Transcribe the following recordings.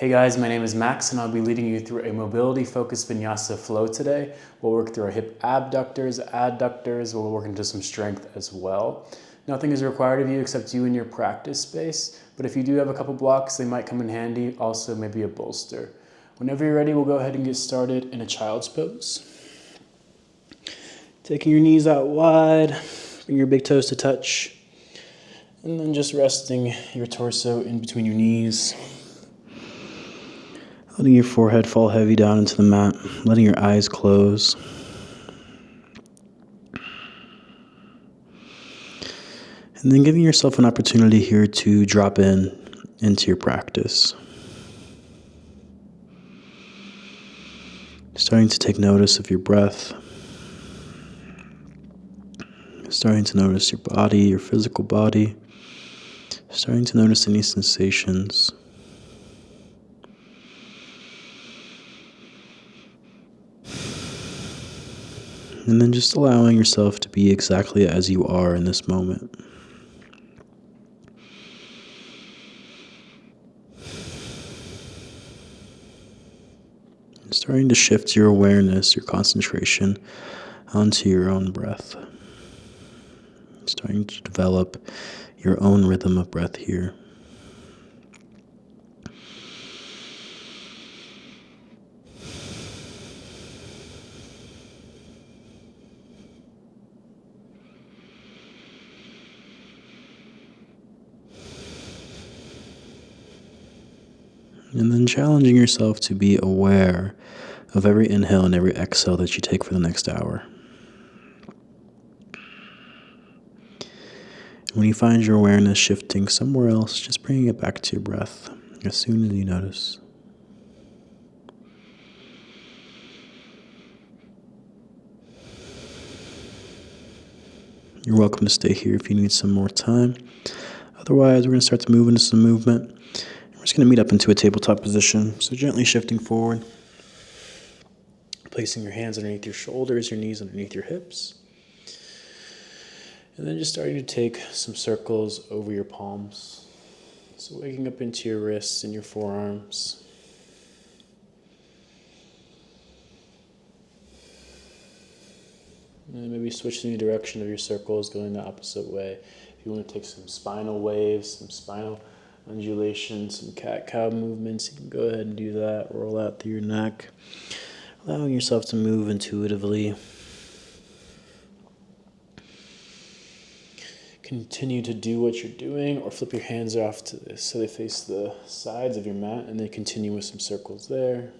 Hey guys, my name is Max and I'll be leading you through a mobility-focused vinyasa flow today. We'll work through our hip abductors, adductors, we'll work into some strength as well. Nothing is required of you except you and your practice space, but if you do have a couple blocks, they might come in handy, also maybe a bolster. Whenever you're ready, we'll go ahead and get started in a child's pose. Taking your knees out wide, bring your big toes to touch, and then just resting your torso in between your knees. Letting your forehead fall heavy down into the mat, letting your eyes close. And then giving yourself an opportunity here to drop into your practice. Starting to take notice of your breath. Starting to notice your body, your physical body. Starting to notice any sensations. And then just allowing yourself to be exactly as you are in this moment. Starting to shift your awareness, your concentration onto your own breath. Starting to develop your own rhythm of breath here. And then challenging yourself to be aware of every inhale and every exhale that you take for the next hour. When you find your awareness shifting somewhere else, just bringing it back to your breath as soon as you notice. You're welcome to stay here if you need some more time. Otherwise, we're going to start to move into some movement. We're just going to meet up into a tabletop position. So gently shifting forward. Placing your hands underneath your shoulders, your knees underneath your hips. And then just starting to take some circles over your palms. So waking up into your wrists and your forearms. And then maybe switching the direction of your circles, going the opposite way. If you want to take some spinal waves, some spinal undulations, some cat-cow movements, you can go ahead and do that. Roll out through your neck, allowing yourself to move intuitively. Continue to do what you're doing, or flip your hands off to this so they face the sides of your mat, and then continue with some circles there.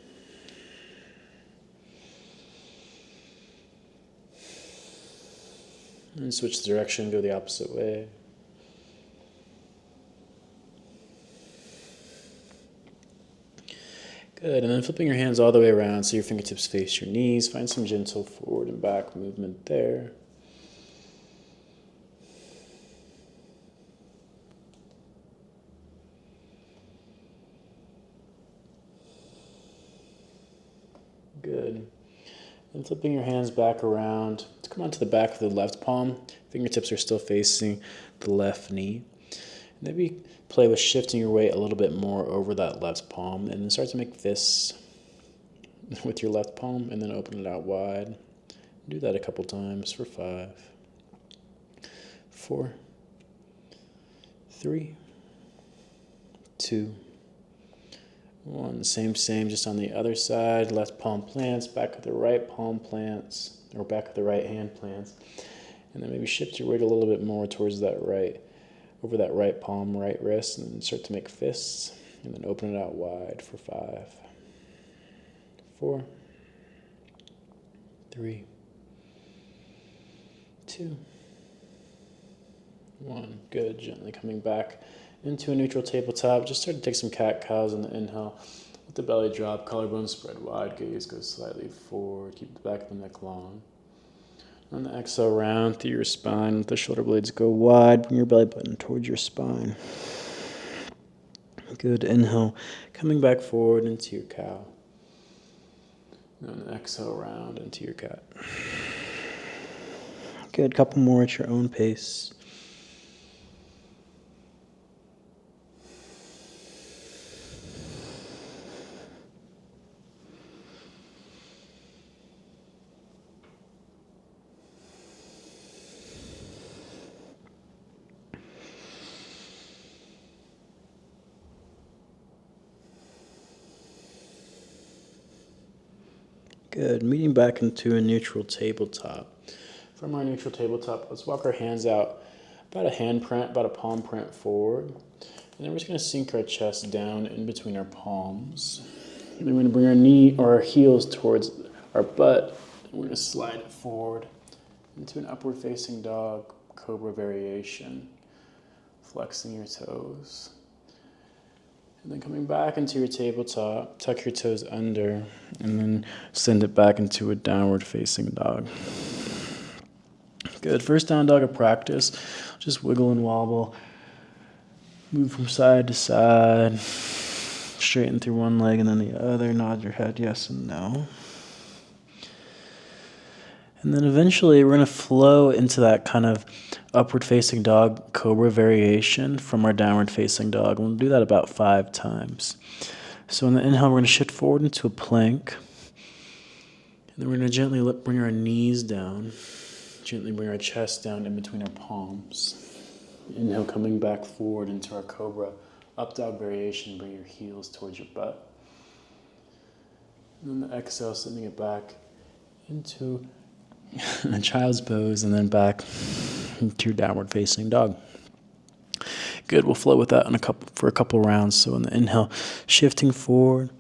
And switch the direction, go the opposite way. Good, and then flipping your hands all the way around so your fingertips face your knees. Find some gentle forward and back movement there. Good. And flipping your hands back around to come onto the back of the left palm. Fingertips are still facing the left knee. Maybe play with shifting your weight a little bit more over that left palm, and then start to make fists with your left palm, and then open it out wide. Do that a couple times for 5, 4, 3, 2, 1. Same, just on the other side. Left palm plants, back of the right palm plants, or back of the right hand plants. And then maybe shift your weight a little bit more towards that right, over that right palm, right wrist, and then start to make fists, and then open it out wide for 5, 4, 3, 2, 1. Good. Gently coming back into a neutral tabletop. Just start to take some cat-cows on the inhale. Let the belly drop, collarbone spread wide, gaze goes slightly forward. Keep the back of the neck long. On the exhale, round through your spine. Let the shoulder blades go wide. Bring your belly button towards your spine. Good. Inhale, coming back forward into your cow. And then exhale, round into your cat. Good. Couple more at your own pace. Good. Meeting back into a neutral tabletop. From our neutral tabletop, let's walk our hands out about a hand print, about a palm print forward. And then we're just going to sink our chest down in between our palms. And then we're going to bring our knee or our heels towards our butt. And we're going to slide it forward into an upward facing dog cobra variation. Flexing your toes. And then coming back into your tabletop, tuck your toes under, and then send it back into a downward facing dog. Good. First down dog of practice. Just wiggle and wobble. Move from side to side. Straighten through one leg and then the other. Nod your head yes and no. And then eventually we're going to flow into that kind of upward facing dog cobra variation from our downward facing dog. We'll do that about 5 times. So in the inhale, we're going to shift forward into a plank. And then we're going to gently bring our knees down. Gently bring our chest down in between our palms. Inhale, coming back forward into our cobra up dog variation. Bring your heels towards your butt. And then the exhale, sending it back into a child's pose, and then back to your downward facing dog. Good. We'll flow with that for a couple rounds. So in the inhale, shifting forward.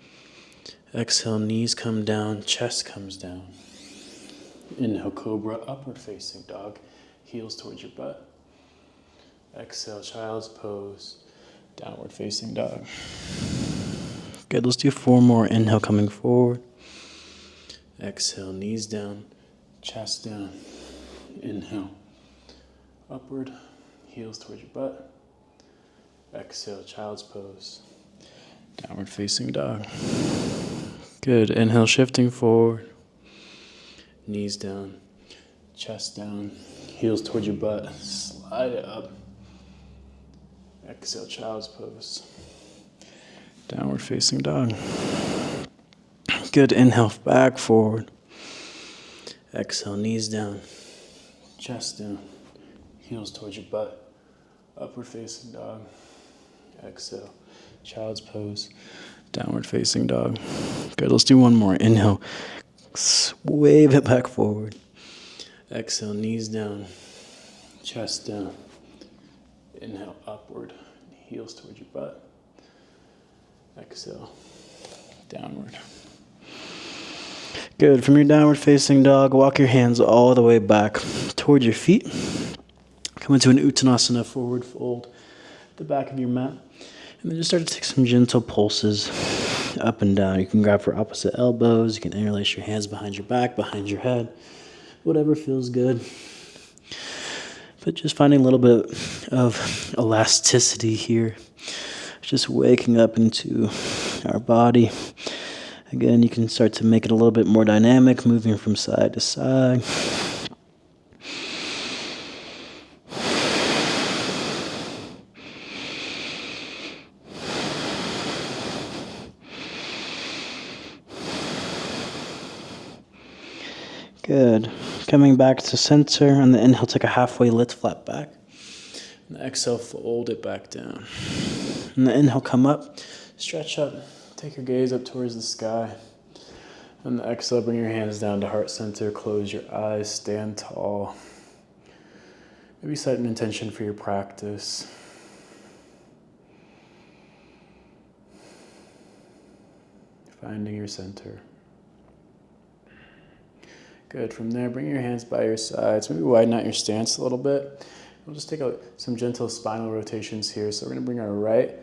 Exhale, knees come down, chest comes down. Inhale, cobra, upward facing dog, heels towards your butt. Exhale, child's pose, downward facing dog. Good. Let's do 4 more. Inhale, coming forward. Exhale, knees down, chest down. Inhale, upward, heels towards your butt. Exhale, child's pose, downward facing dog. Good. Inhale, shifting forward. Knees down, chest down, heels towards your butt. Slide it up. Exhale, child's pose, downward facing dog. Good. Inhale, back forward. Exhale, knees down, chest down, heels towards your butt, upward facing dog. Exhale, child's pose, downward facing dog. Good. Let's do 1 more. Inhale, wave it back forward. Exhale, knees down, chest down. Inhale, upward, heels towards your butt. Exhale, downward. Good. From your downward facing dog, walk your hands all the way back toward your feet. Come into an Uttanasana, forward fold at the back of your mat. And then just start to take some gentle pulses up and down. You can grab for opposite elbows. You can interlace your hands behind your back, behind your head. Whatever feels good. But just finding a little bit of elasticity here. Just waking up into our body. Again, you can start to make it a little bit more dynamic, moving from side to side. Good. Coming back to center. On the inhale, take a halfway lift, flat back. And the exhale, fold it back down. And the inhale, come up, stretch up, take your gaze up towards the sky. And the exhale, bring your hands down to heart center, close your eyes, stand tall. Maybe set an intention for your practice. Finding your center. Good. From there, bring your hands by your sides. Maybe widen out your stance a little bit. We'll just take some gentle spinal rotations here. So we're going to bring our right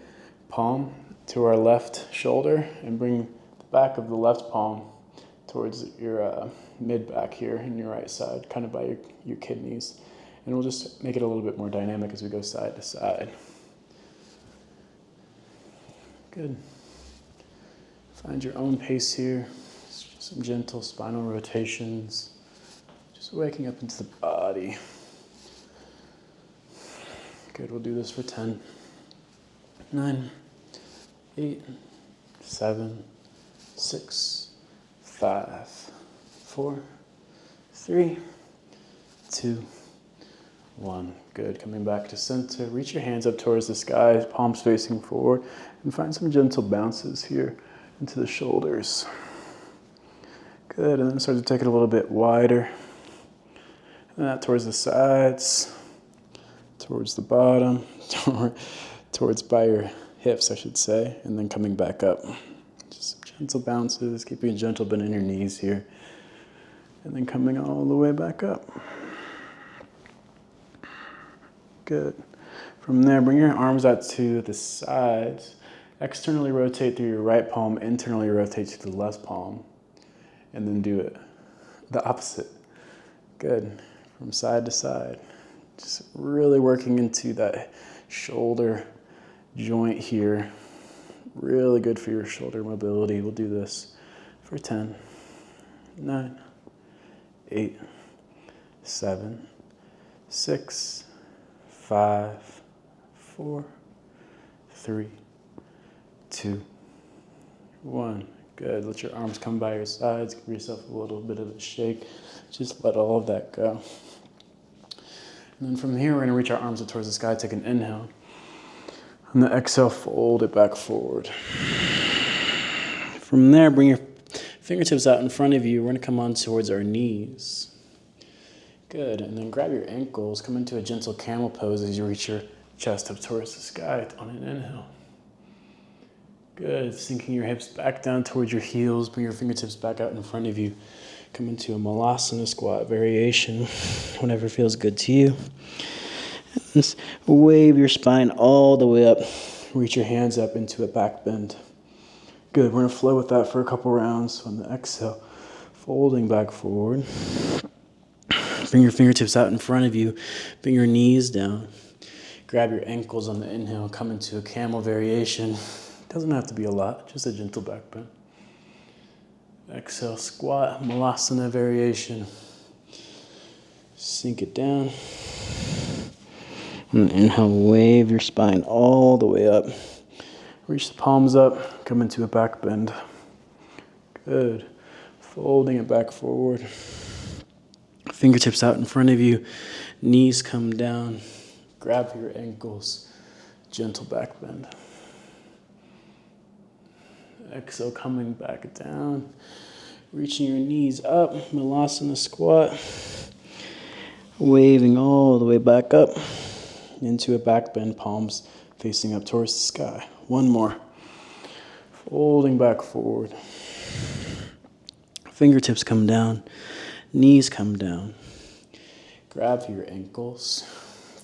palm to our left shoulder and bring the back of the left palm towards your mid-back here in your right side, kind of by your kidneys. And we'll just make it a little bit more dynamic as we go side to side. Good. Find your own pace here. Some gentle spinal rotations. Just waking up into the body. Good, we'll do this for 10, 9, 8, 7, 6, 5, 4, 3, 2, 1. Good, coming back to center. Reach your hands up towards the sky, palms facing forward, and find some gentle bounces here into the shoulders. Good, and then start to take it a little bit wider. And that towards the sides, towards the bottom, towards by your hips, I should say, and then coming back up. Just gentle bounces, keeping a gentle bend in your knees here, and then coming all the way back up. Good. From there, bring your arms out to the sides. Externally rotate through your right palm, internally rotate to the left palm, and then do it the opposite. Good. From side to side. Just really working into that shoulder joint here. Really good for your shoulder mobility. We'll do this for 10, 9, 8, 7, 6, 5, 4, 3, 2, 1. Good. Let your arms come by your sides. Give yourself a little bit of a shake. Just let all of that go. And then from here, we're going to reach our arms up towards the sky. Take an inhale. On the exhale, fold it back forward. From there, bring your fingertips out in front of you. We're going to come on towards our knees. Good. And then grab your ankles. Come into a gentle camel pose as you reach your chest up towards the sky on an inhale. Good. Sinking your hips back down towards your heels. Bring your fingertips back out in front of you. Come into a malasana squat variation, whenever feels good to you. Just wave your spine all the way up. Reach your hands up into a back bend. Good. We're going to flow with that for a couple rounds. On the exhale, folding back forward. Bring your fingertips out in front of you. Bring your knees down. Grab your ankles on the inhale. Come into a camel variation. Doesn't have to be a lot, just a gentle back bend. Exhale, squat, malasana variation. Sink it down. And inhale, wave your spine all the way up. Reach the palms up, come into a back bend. Good. Folding it back forward. Fingertips out in front of you. Knees come down. Grab your ankles. Gentle back bend. Exhale, coming back down. Reaching your knees up. Malasana squat. Waving all the way back up into a back bend, palms facing up towards the sky. One more. Folding back forward. Fingertips come down. Knees come down. Grab your ankles.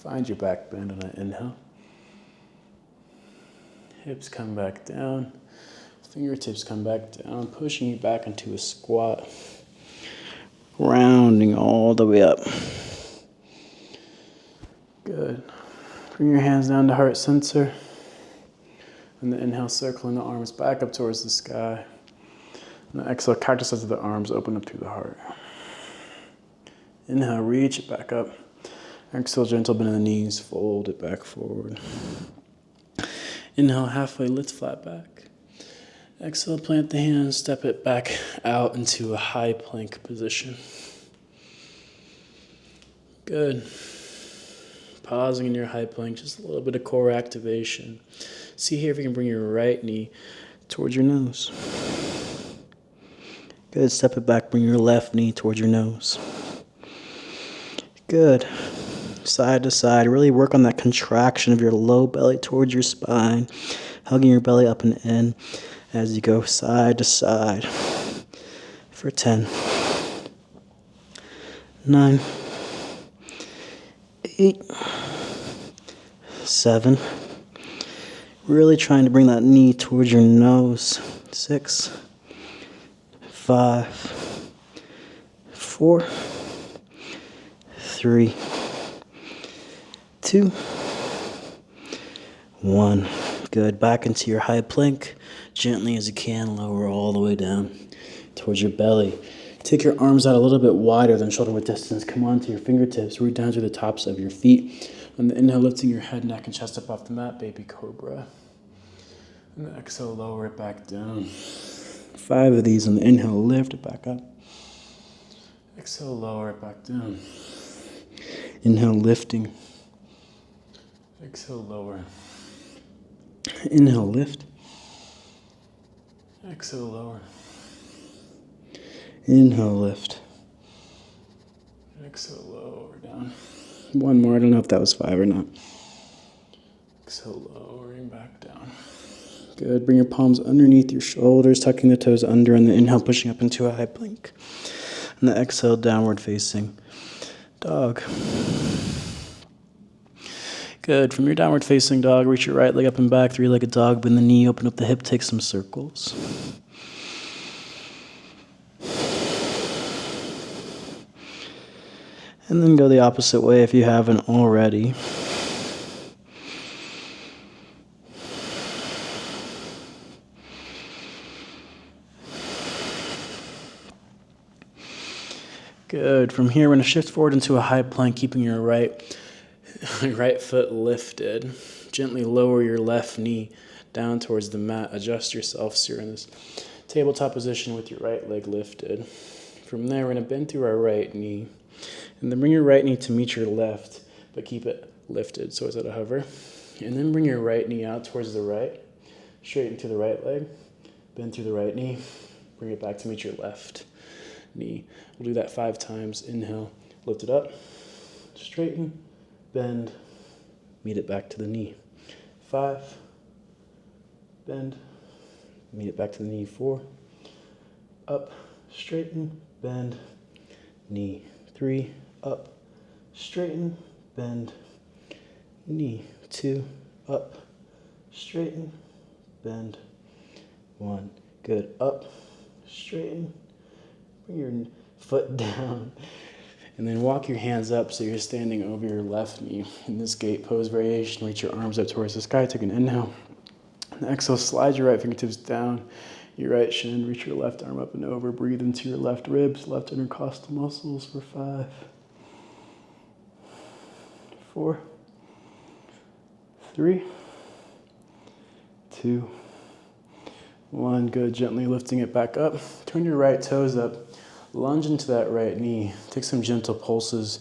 Find your back bend on an inhale. Hips come back down. Fingertips come back down, pushing you back into a squat. Rounding all the way up. Good. Bring your hands down to heart center. And the inhale, circling the arms back up towards the sky. And the exhale, cactus as the arms open up to the heart. Inhale, reach it back up. Exhale, gentle bend in the knees, fold it back forward. Inhale, halfway, lift flat back. Exhale, plant the hands, step it back out into a high plank position. Good. Pausing in your high plank, just a little bit of core activation. See here if you can bring your right knee towards your nose. Good, step it back, bring your left knee towards your nose. Good. Side to side, really work on that contraction of your low belly towards your spine, hugging your belly up and in as you go side to side for 10, 9, 8, 7. Really trying to bring that knee towards your nose. 6, 5, 4, 3, 2, 1. Good. Back into your high plank. Gently as you can, lower all the way down towards your belly. Take your arms out a little bit wider than shoulder width distance. Come onto your fingertips. Root down to the tops of your feet. On the inhale, lifting your head, neck, and chest up off the mat, baby cobra. And the exhale, lower it back down. 5 of these on the inhale, lift it back up. Exhale, lower it back down. Inhale, lifting. Exhale, lower. Inhale, lift. Exhale, lower. Inhale, lift. Exhale, lower down. One more. I don't know if that was 5 or not. Exhale, lowering back down. Good. Bring your palms underneath your shoulders, tucking the toes under on the inhale, pushing up into a high plank. And the exhale, downward facing dog. Good. From your downward facing dog, reach your right leg up and back, three-legged dog, bend the knee, open up the hip, take some circles. And then go the opposite way if you haven't already. Good. From here, we're going to shift forward into a high plank, keeping your right foot lifted. Gently lower your left knee down towards the mat. Adjust yourself so you're in this tabletop position with your right leg lifted. From there, we're going to bend through our right knee. And then bring your right knee to meet your left, but keep it lifted so it's at a hover. And then bring your right knee out towards the right. Straighten through the right leg. Bend through the right knee. Bring it back to meet your left knee. We'll do that 5 times. Inhale, lift it up. Straighten, bend, meet it back to the knee. 5, bend, meet it back to the knee. 4, up, straighten, bend, knee. 3, up, straighten, bend, knee. 2, up, straighten, bend, 1. Good. Up, straighten, bring your foot down, and then walk your hands up so you're standing over your left knee. In this gate pose variation, reach your arms up towards the sky. Take an inhale. And exhale, slide your right fingertips down your right shin. Reach your left arm up and over. Breathe into your left ribs, left intercostal muscles for 5, 4, 3, 2, 1. Good. Gently lifting it back up. Turn your right toes up. Lunge into that right knee. Take some gentle pulses.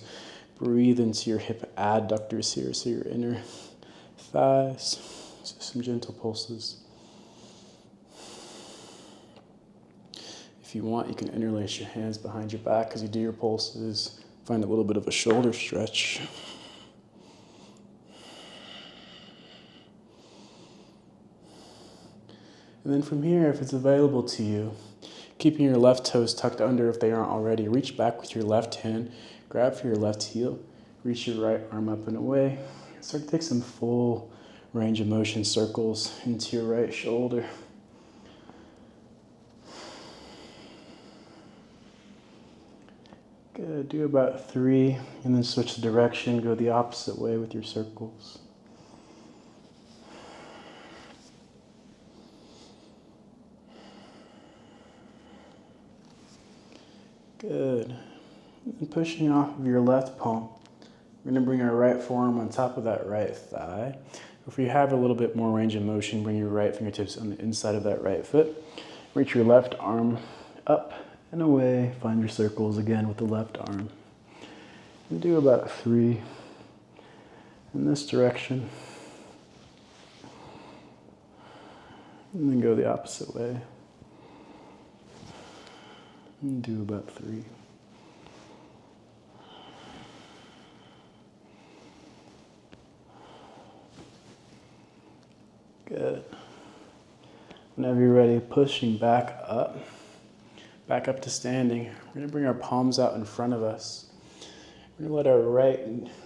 Breathe into your hip adductors here, so your inner thighs. So some gentle pulses. If you want, you can interlace your hands behind your back as you do your pulses. Find a little bit of a shoulder stretch. And then from here, if it's available to you, keeping your left toes tucked under if they aren't already, reach back with your left hand, grab for your left heel, reach your right arm up and away. Start to take some full range of motion circles into your right shoulder. Good. Do about 3, and then switch the direction, go the opposite way with your circles. Good. And pushing off of your left palm, we're going to bring our right forearm on top of that right thigh. If you have a little bit more range of motion, bring your right fingertips on the inside of that right foot. Reach your left arm up and away. Find your circles again with the left arm. And do about 3 in this direction. And then go the opposite way. And do about 3. Good. Whenever you're ready, pushing back up to standing. We're going to bring our palms out in front of us. We're going to let our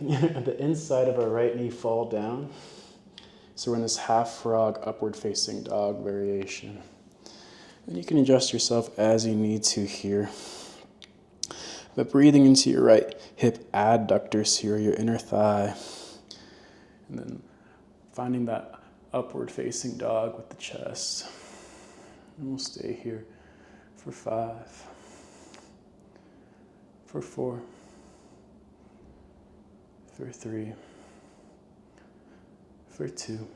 the inside of our right knee fall down. So we're in this half frog, upward facing dog variation. And you can adjust yourself as you need to here. But breathing into your right hip adductors here, your inner thigh. And then finding that upward facing dog with the chest. And we'll stay here for 5, for 4, for 3, for 2.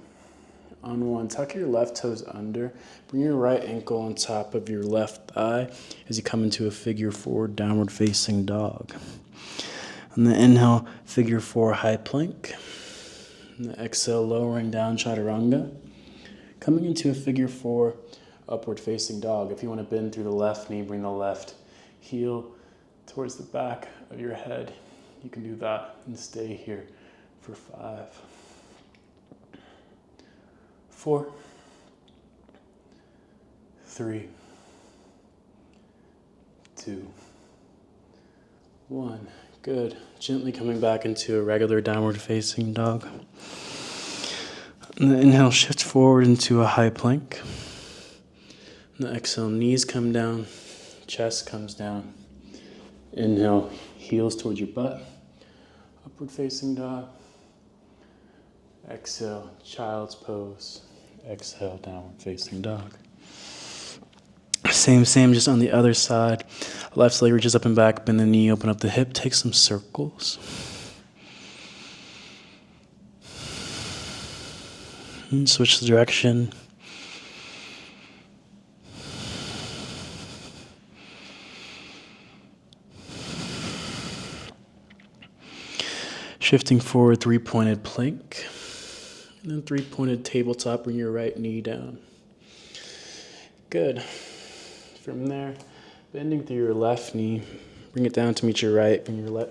On 1, tuck your left toes under. Bring your right ankle on top of your left thigh as you come into a figure 4 downward facing dog. On the inhale, figure 4 high plank. And the exhale, lowering down chaturanga. Coming into a figure 4 upward facing dog. If you want to bend through the left knee, bring the left heel towards the back of your head. You can do that and stay here for 5, 4, 3, 2, 1. Good. Gently coming back into a regular downward facing dog. And the inhale, shift forward into a high plank. And the exhale, knees come down, chest comes down. Inhale, heels towards your butt. Upward facing dog. Exhale, child's pose. Exhale, downward facing dog. Same, just on the other side. Left leg reaches up and back, bend the knee, open up the hip, take some circles. And switch the direction. Shifting forward, 3-pointed plank. And then 3-pointed tabletop, bring your right knee down. Good. From there, bending through your left knee, bring it down to meet your right.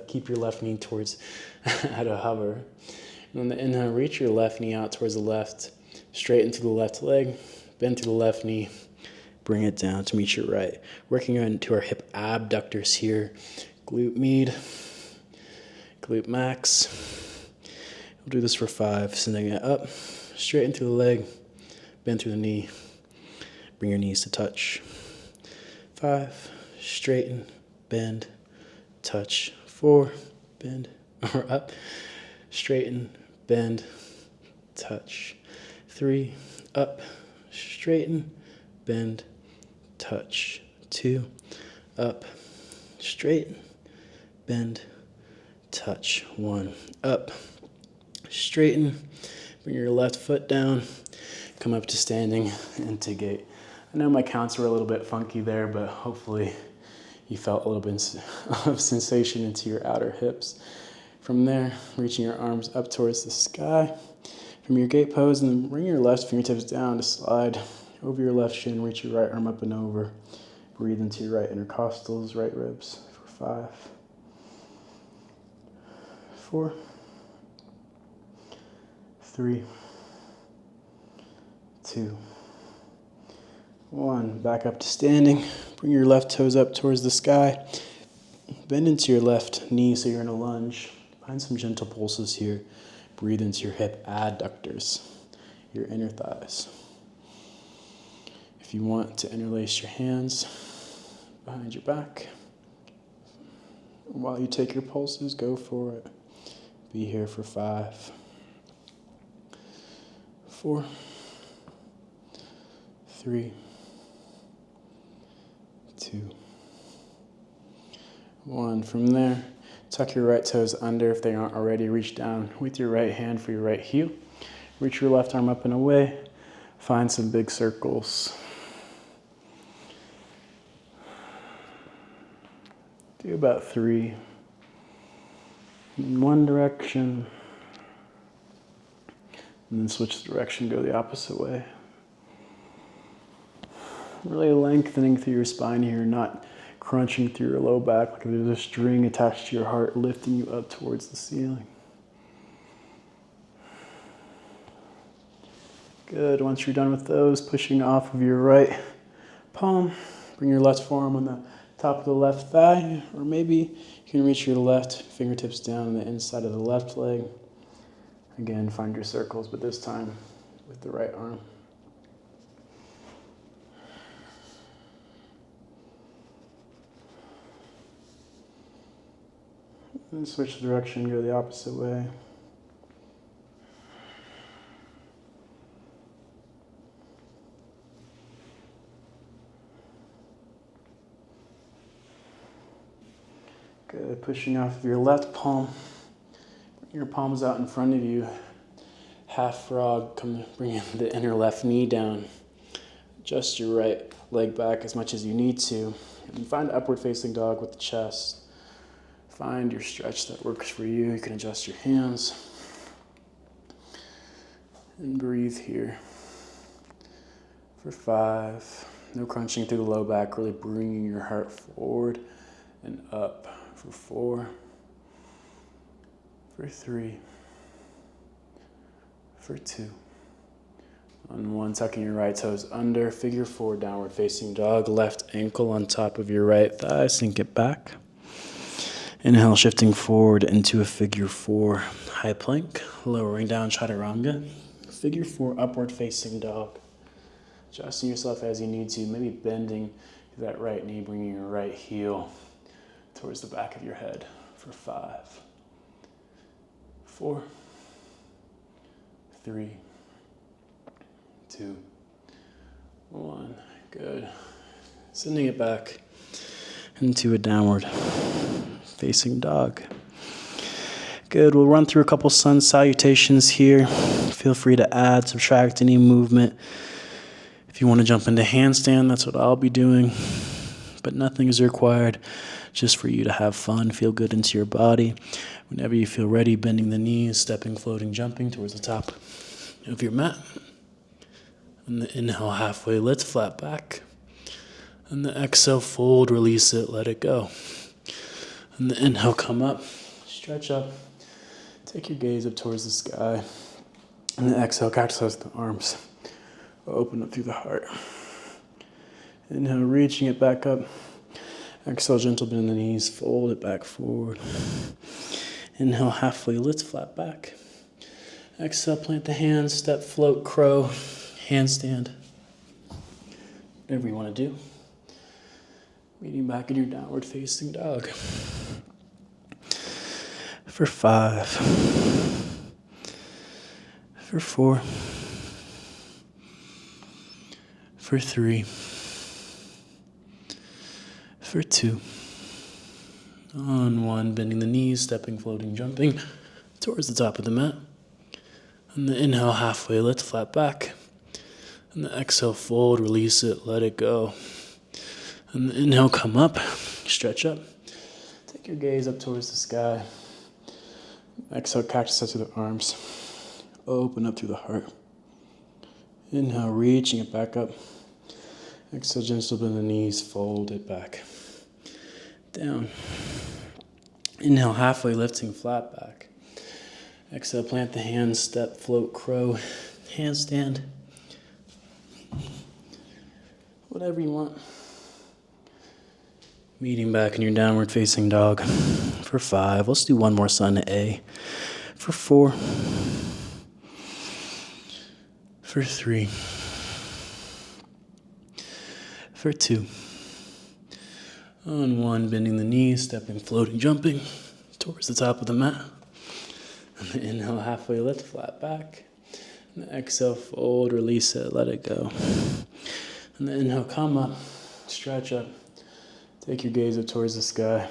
Keep your left knee towards at a hover. And on the inhale, reach your left knee out towards the left, straighten through the left leg, bend through the left knee, bring it down to meet your right. Working into our hip abductors here, glute med, glute max. We'll do this for 5, sending it up, straighten through the leg, bend through the knee, bring your knees to touch. 5, straighten, bend, touch. 4, bend, or up, straighten, bend, touch. 3, up, straighten, bend, touch. 2, up, straighten, bend, touch. 1, up, straighten, bring your left foot down, come up to standing into gate. I know my counts were a little bit funky there, but hopefully you felt a little bit of sensation into your outer hips. From there, reaching your arms up towards the sky from your gate pose, and then bring your left fingertips down to slide over your left shin, reach your right arm up and over. Breathe into your right intercostals, right ribs for 5, 4, 3, 2, 1. Back up to standing. Bring your left toes up towards the sky. Bend into your left knee so you're in a lunge. Find some gentle pulses here. Breathe into your hip adductors, your inner thighs. If you want to interlace your hands behind your back, while you take your pulses, go for it. Be here for 5, 4, 3, 2, 1. From there, tuck your right toes under if they aren't already. Reach down with your right hand for your right heel. Reach your left arm up and away. Find some big circles. Do about 3 in one direction. And then switch the direction, go the opposite way. Really lengthening through your spine here, not crunching through your low back like there's a string attached to your heart, lifting you up towards the ceiling. Good. Once you're done with those, pushing off of your right palm, bring your left forearm on the top of the left thigh, or maybe you can reach your left fingertips down on the inside of the left leg. Again, find your circles, but this time with the right arm. And switch the direction, go the opposite way. Good. Pushing off of your left palm. Bring your palms out in front of you. Half frog. Come bring the inner left knee down. Adjust your right leg back as much as you need to. And find upward facing dog with the chest. Find your stretch that works for you. You can adjust your hands. And breathe here for 5, No crunching through the low back, really bringing your heart forward and up for 4, for 3, for 2. On 1, tucking your right toes under, figure 4, downward facing dog, left ankle on top of your right thigh, sink it back. Inhale, shifting forward into a figure 4, high plank, lowering down, chaturanga. Figure 4, upward facing dog. Adjusting yourself as you need to, maybe bending that right knee, bringing your right heel towards the back of your head for 5, 4, 3, 2, 1. Good. Sending it back into a downward facing dog. Good. We'll run through a couple sun salutations here. Feel free to add, subtract any movement. If you want to jump into handstand, that's what I'll be doing. But nothing is required, just for you to have fun, feel good into your body. Whenever you feel ready, bending the knees, stepping, floating, jumping towards the top of your mat. And the inhale, halfway lift, flat back. And the exhale, fold, release it, let it go. And the inhale, come up, stretch up, take your gaze up towards the sky. And the exhale, cactus the arms, open up through the heart. Inhale, reaching it back up. Exhale, gentle bend in the knees, fold it back forward. Inhale, halfway lift, flat back. Exhale, plant the hands, step, float, crow, handstand. Whatever you want to do. Meeting back in your downward facing dog. For 5. For 4. For 3. For 2. On 1, bending the knees, stepping, floating, jumping towards the top of the mat. And the inhale, halfway lift, flat back. And the exhale, fold, release it, let it go. And the inhale, come up, stretch up. Take your gaze up towards the sky. Exhale, cactus to the arms. Open up through the heart. Inhale, reaching it back up. Exhale, gentle bend the knees, fold it back. Down. Inhale, halfway lifting, flat back. Exhale, plant the hands, step, float, crow, handstand. Whatever you want. Meeting back in your downward facing dog. For 5. Let's do one more sun A. For 4. For 3. For 2. On 1, bending the knees, stepping, floating, jumping towards the top of the mat. And the inhale, halfway lift, flat back. And the exhale, fold, release it, let it go. And the inhale, come up, stretch up. Take your gaze up towards the sky.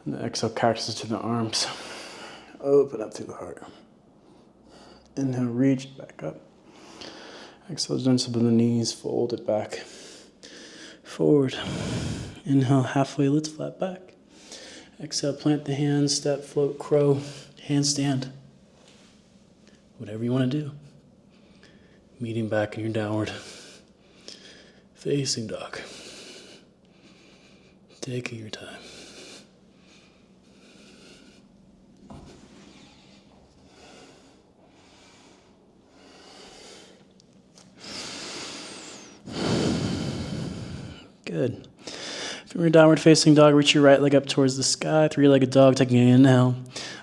And the exhale, cactus to the arms. Open up through the heart. Inhale, reach back up. Exhale, gentle bend the knees, fold it back. Forward. Inhale, halfway lift, flat back. Exhale, plant the hands, step, float, crow, handstand. Whatever you want to do. Meeting back in your downward facing dog. Taking your time. Good. From your downward facing dog, reach your right leg up towards the sky. 3-legged dog, taking an inhale.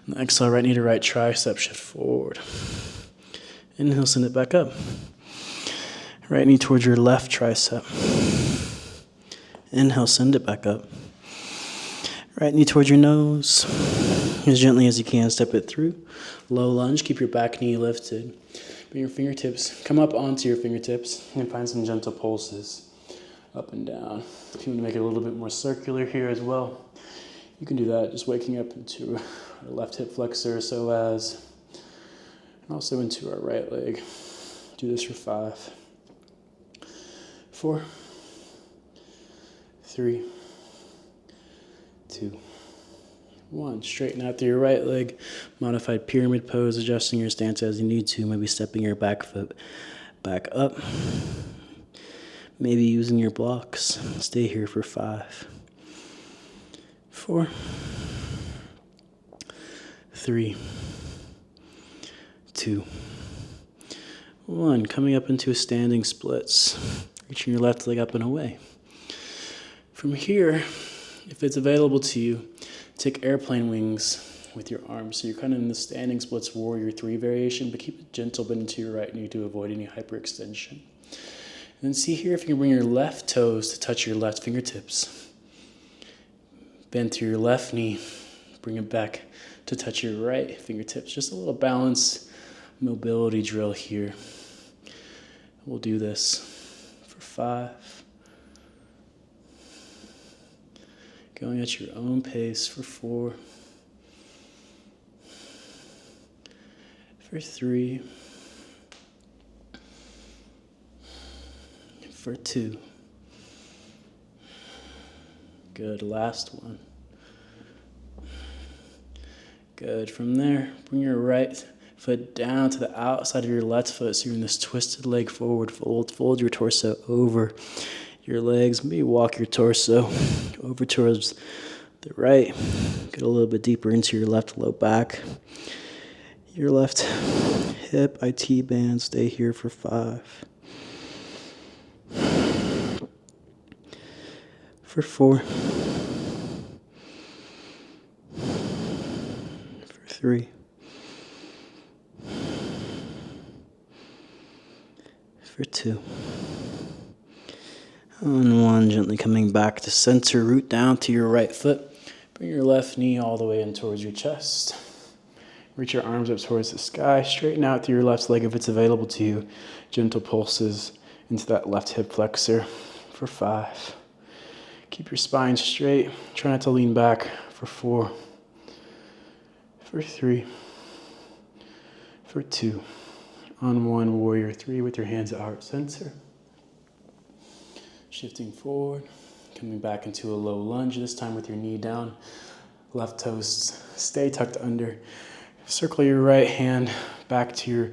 And exhale, right knee to right tricep, shift forward. Inhale, send it back up. Right knee towards your left tricep. Inhale, send it back up. Right knee towards your nose. As gently as you can, step it through. Low lunge, keep your back knee lifted. Bring your fingertips, come up onto your fingertips and find some gentle pulses up and down. If you want to make it a little bit more circular here as well, you can do that, just waking up into our left hip flexor, psoas, and also into our right leg. Do this for 5, 4, 3, 2, 1. Straighten out through your right leg. Modified pyramid pose, adjusting your stance as you need to. Maybe stepping your back foot back up. maybe using your blocks. Stay here for 5, 4, 3, 2, 1. Coming up into a standing splits. Reaching your left leg up and away. From here, if it's available to you, take airplane wings with your arms. So you're kind of in the standing splits warrior 3 variation, but keep it gentle bend into your right knee to avoid any hyperextension. And then see here if you can bring your left toes to touch your left fingertips. Bend to your left knee, bring it back to touch your right fingertips. Just a little balance mobility drill here. We'll do this for 5. Going at your own pace for 4. For 3. For 2. Good, last one. Good, from there, bring your right foot down to the outside of your left foot so you're in this twisted leg forward fold. Fold your torso over your legs. Maybe walk your torso over towards the right. Get a little bit deeper into your left low back. Your left hip, IT band, stay here for 5. For 4. For 3. For 2. And 1, gently coming back to center, root down to your right foot. Bring your left knee all the way in towards your chest. Reach your arms up towards the sky. Straighten out through your left leg if it's available to you. Gentle pulses into that left hip flexor for 5. Keep your spine straight. Try not to lean back for 4. For 3. For 2. On 1, warrior 3 with your hands at heart center. Shifting forward, coming back into a low lunge, this time with your knee down. Left toes stay tucked under. Circle your right hand back to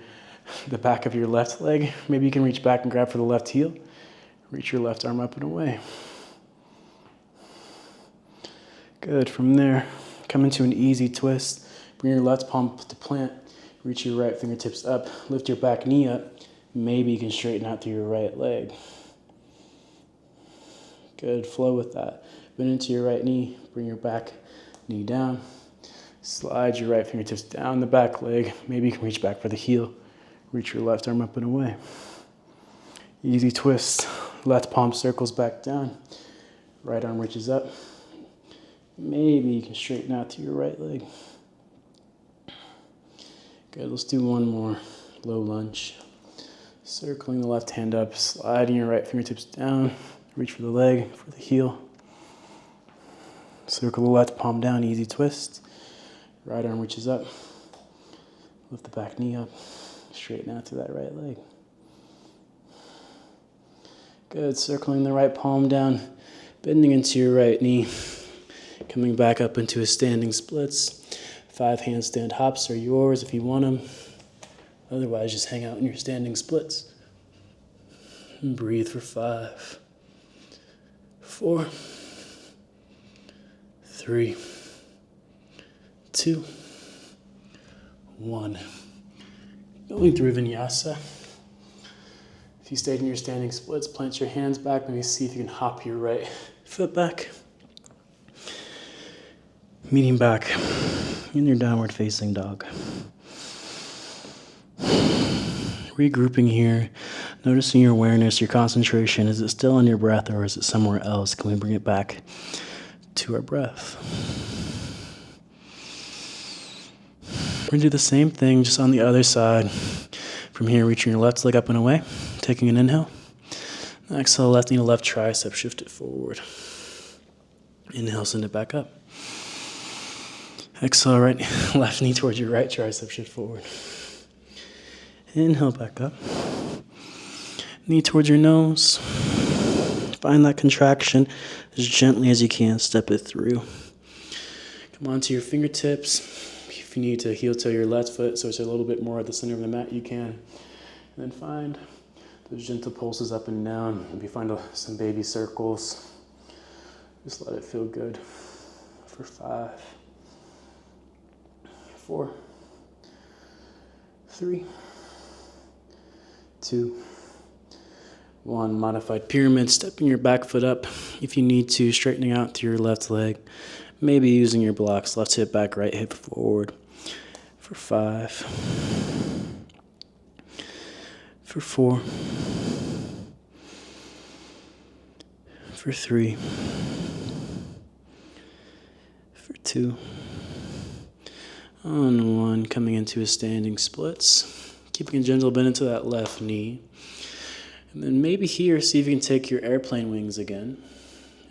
the back of your left leg. Maybe you can reach back and grab for the left heel. Reach your left arm up and away. Good. From there, come into an easy twist. Bring your left palm to plant. Reach your right fingertips up. Lift your back knee up. Maybe you can straighten out through your right leg. Good. Flow with that. Bend into your right knee. Bring your back knee down. Slide your right fingertips down the back leg. Maybe you can reach back for the heel. Reach your left arm up and away. Easy twist. Left palm circles back down. Right arm reaches up. Maybe you can straighten out to your right leg. Good, let's do one more. Low lunge. Circling the left hand up, sliding your right fingertips down. Reach for the leg, for the heel. Circle the left palm down, easy twist. Right arm reaches up. Lift the back knee up. Straighten out to that right leg. Good, circling the right palm down. Bending into your right knee. Coming back up into a standing splits. 5 handstand hops are yours if you want them. Otherwise, just hang out in your standing splits. And breathe for 5, 4, 3, 2, 1. Going through vinyasa. If you stayed in your standing splits, plant your hands back. Maybe see if you can hop your right foot back. Meeting back in your downward facing dog. Regrouping here, noticing your awareness, your concentration. Is it still on your breath or is it somewhere else? Can we bring it back to our breath? We're going to do the same thing just on the other side. From here, reaching your left leg up and away, taking an inhale. Exhale, left knee to left tricep, shift it forward. Inhale, send it back up. Exhale, left knee towards your right tricep, shift forward. Inhale, back up. Knee towards your nose. Find that contraction as gently as you can, step it through. Come onto your fingertips. If you need to heel toe your left foot so it's a little bit more at the center of the mat, you can. And then find Those gentle pulses up and down. Maybe find some baby circles. Just let it feel good. For 5, 4, 3, 2, 1. Modified pyramid, stepping your back foot up if you need to, straightening out to your left leg. Maybe using your blocks, left hip back, right hip forward. For 5, for 4, for 3, for 2, on 1, coming into a standing splits, keeping a gentle bend into that left knee. And then maybe here, see if you can take your airplane wings again.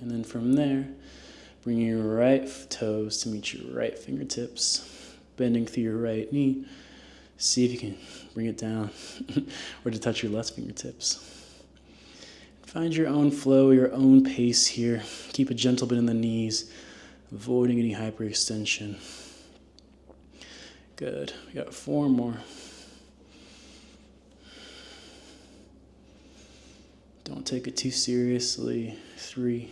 And then from there, bring your right toes to meet your right fingertips, bending through your right knee. See if you can bring it down or to touch your left fingertips. Find your own flow, your own pace here. Keep a gentle bend in the knees, avoiding any hyperextension. Good. We got 4 more. Don't take it too seriously. 3.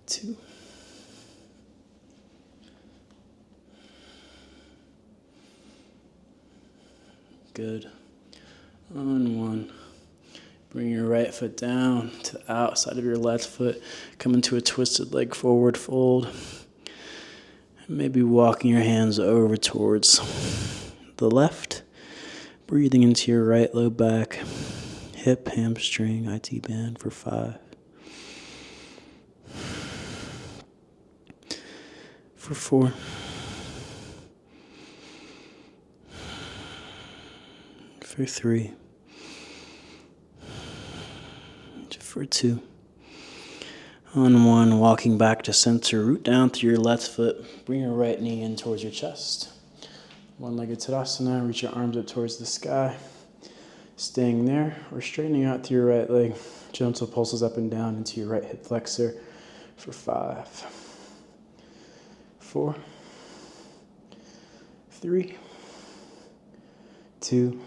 2. Good. On 1. Bring your right foot down to the outside of your left foot. Come into a twisted leg forward fold. Maybe walking your hands over towards the left. Breathing into your right low back. Hip, hamstring, IT band for 5. For 4. For 3. For 2. On 1, walking back to center, root down through your left foot, bring your right knee in towards your chest. One-legged Tadasana, reach your arms up towards the sky. Staying there or straightening out through your right leg, gentle pulses up and down into your right hip flexor for 5, 4, 3, 2,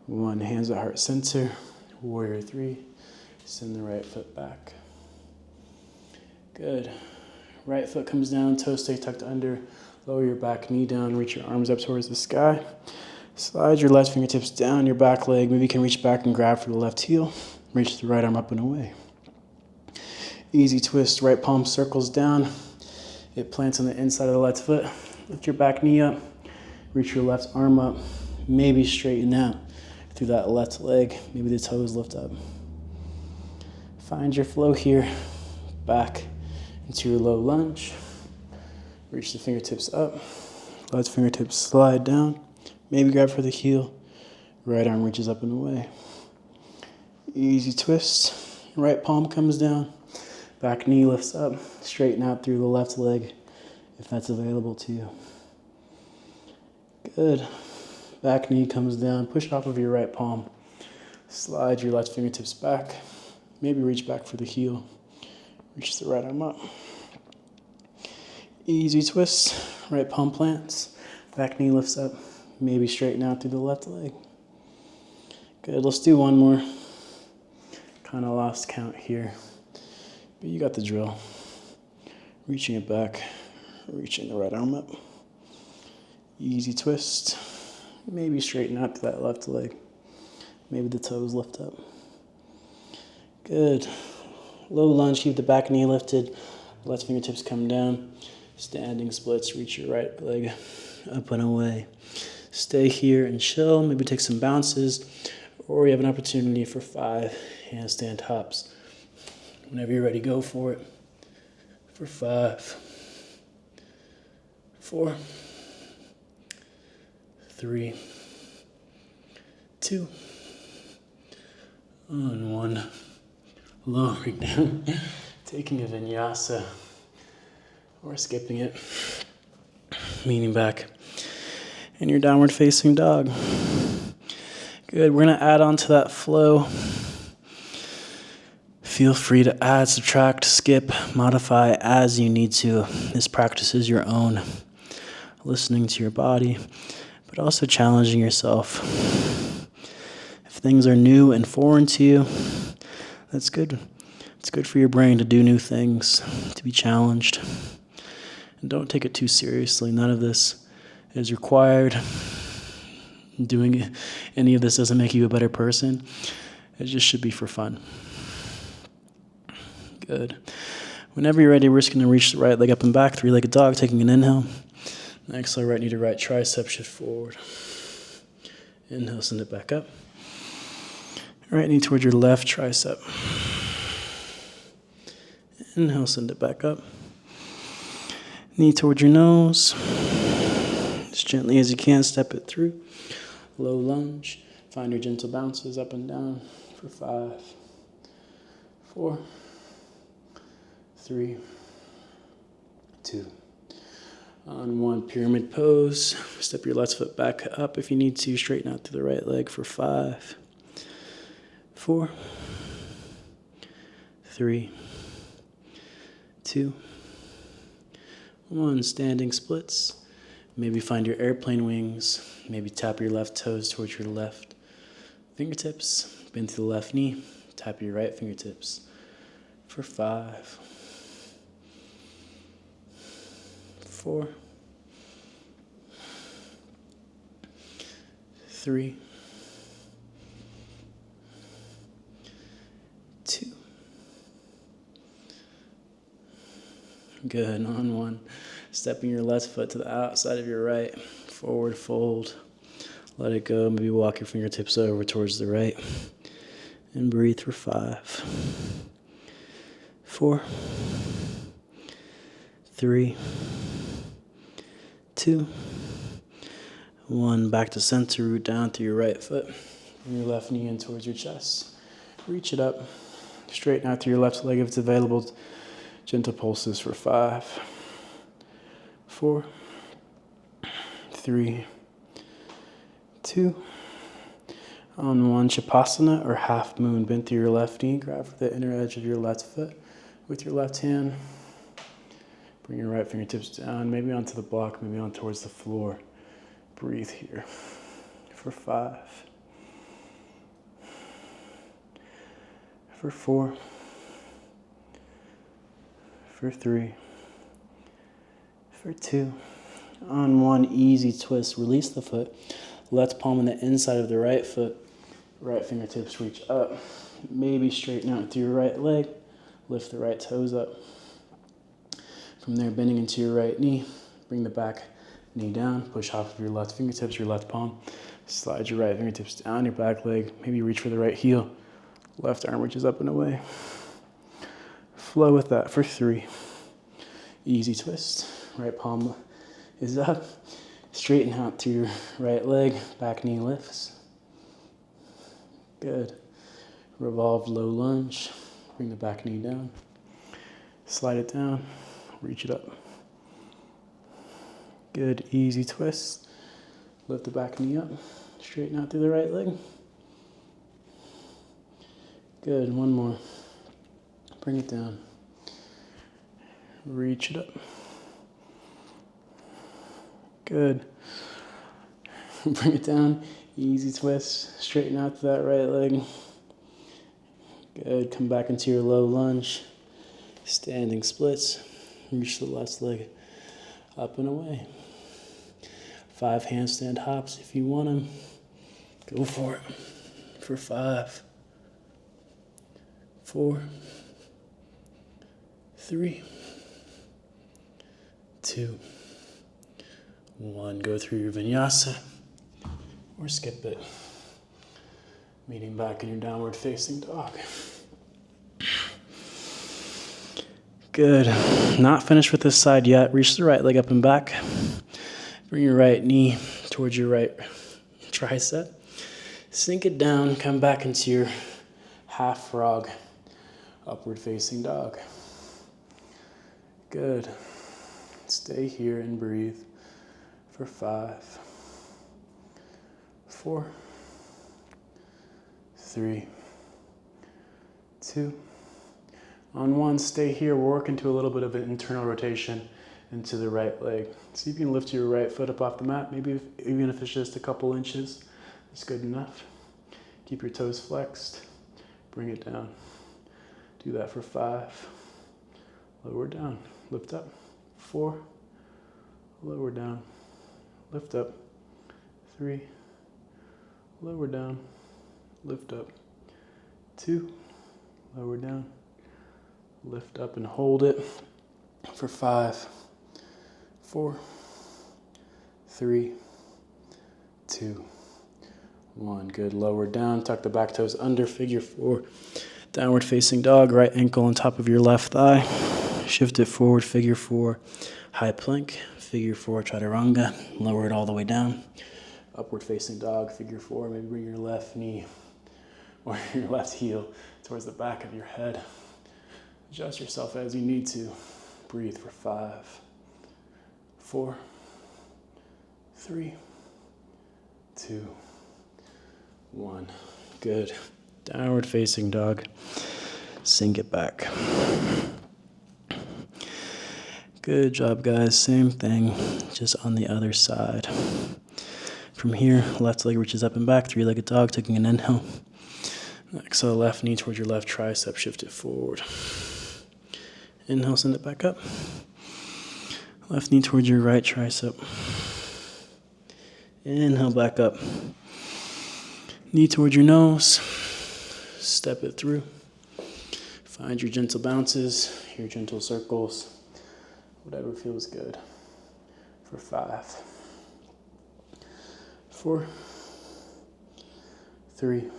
1. Hands at heart center, warrior 3. Send the right foot back. Good. Right foot comes down, toes stay tucked under. Lower your back knee down, reach your arms up towards the sky. Slide your left fingertips down your back leg. Maybe you can reach back and grab for the left heel. Reach the right arm up and away. Easy twist, right palm circles down. It plants on the inside of the left foot. Lift your back knee up. Reach your left arm up. Maybe straighten out through that left leg. Maybe the toes lift up. Find your flow here. Back into your low lunge. Reach the fingertips up. Left fingertips slide down. Maybe grab for the heel. Right arm reaches up and away. Easy twist. Right palm comes down. Back knee lifts up. Straighten out through the left leg if that's available to you. Good. Back knee comes down. Push off of your right palm. Slide your left fingertips back. Maybe reach back for the heel. Reach the right arm up. Easy twist. Right palm plants. Back knee lifts up. Maybe straighten out through the left leg. Good. Let's do one more. Kind of lost count here. But you got the drill. Reaching it back. Reaching the right arm up. Easy twist. Maybe straighten out to that left leg. Maybe the toes lift up. Good. Low lunge, keep the back knee lifted. Left fingertips come down. Standing splits, reach your right leg up and away. Stay here and chill. Maybe take some bounces. Or you have an opportunity for 5 handstand hops. Whenever you're ready, go for it. For 5, 4, 3, 2, on 1. Lowering down, taking a vinyasa, or skipping it, leaning back, and your downward facing dog. Good, we're gonna add on to that flow. Feel free to add, subtract, skip, modify as you need to. This practice is your own. listening to your body, but also challenging yourself. If things are new and foreign to you, that's good. It's good for your brain to do new things, to be challenged. And don't take it too seriously. None of this is required. Doing any of this doesn't make you a better person. It just should be for fun. Good. Whenever you're ready, we're just going to reach the right leg up and back, three-legged dog, taking an inhale. Exhale, right knee to right tricep, shift forward. Inhale, send it back up. Right knee towards your left tricep. Inhale, send it back up. Knee towards your nose. As gently as you can, step it through. Low lunge. Find your gentle bounces up and down for 5, 4, 3, 2. On 1, pyramid pose. Step your left foot back up if you need to. Straighten out through the right leg for 5, 4, 3, 2, 1. Standing splits. Maybe find your airplane wings. Maybe tap your left toes towards your left fingertips. Bend to the left knee. Tap your right fingertips for 5, 4, 3, 2. Good. On 1, stepping your left foot to the outside of your right. Forward fold. Let it go. Maybe walk your fingertips over towards the right. And breathe for 5, 4, 3, 2, 1. Back to center. Root down through your right foot. Bring your left knee in towards your chest. Reach it up. Straighten out through your left leg if it's available. Gentle pulses for 5, 4, 3, 2. On 1, Shavasana or half moon. Bend through your left knee. Grab for the inner edge of your left foot with your left hand. Bring your right fingertips down, maybe onto the block, maybe on towards the floor. Breathe here for 5, for 4, for 3, for 2. On 1, easy twist. Release the foot. Left palm on the inside of the right foot. Right fingertips reach up. Maybe straighten out through your right leg. Lift the right toes up. From there, bending into your right knee. Bring the back knee down. Push off of your left fingertips, your left palm. Slide your right fingertips down your back leg. Maybe reach for the right heel. Left arm reaches up and away. Flow with that for 3. Easy twist. Right palm is up. Straighten out to your right leg. Back knee lifts. Good. Revolve low lunge. Bring the back knee down. Slide it down. Reach it up. Good. Easy twist. Lift the back knee up. Straighten out through the right leg. Good. 1 more. Bring it down. Reach it up. Good. Bring it down. Easy twist. Straighten out to that right leg. Good. Come back into your low lunge. Standing splits. Reach the left leg up and away. 5 handstand hops if you want them. Go for it. For 5, 4, 3, 2, 1. Go through your vinyasa or skip it. Meeting back in your downward facing dog. Good. Not finished with this side yet. Reach the right leg up and back. Bring your right knee towards your right tricep. Sink it down. Come back into your half frog, upward facing dog. Good. Stay here and breathe for 5, 4, 3, 2. On 1, stay here, work into a little bit of an internal rotation. into the right leg. See if you can lift your right foot up off the mat, maybe even if it's just a couple inches, it's good enough. Keep your toes flexed, bring it down. Do that for 5. Lower down, lift up. 4, lower down, lift up. 3, lower down, lift up. 2, lower down, lift up and hold it for 5, 4, 3, 2, 1. Good. Lower down, tuck the back toes under, figure 4. Downward facing dog, right ankle on top of your left thigh. Shift it forward, figure 4. High plank, figure 4, chaturanga. Lower it all the way down. Upward facing dog, figure 4. Maybe bring your left knee or your left heel towards the back of your head. Adjust yourself as you need to. Breathe for 5, 4, 3, 2, 1. Good. Downward facing dog. Sink it back. Good job, guys. Same thing, just on the other side. From here, left leg reaches up and back, 3-legged dog, taking an inhale. Exhale, left knee towards your left tricep, shift it forward. Inhale, send it back up. Left knee towards your right tricep. Inhale, back up. Knee towards your nose. Step it through. Find your gentle bounces, your gentle circles, whatever feels good. For 5, 4, 3,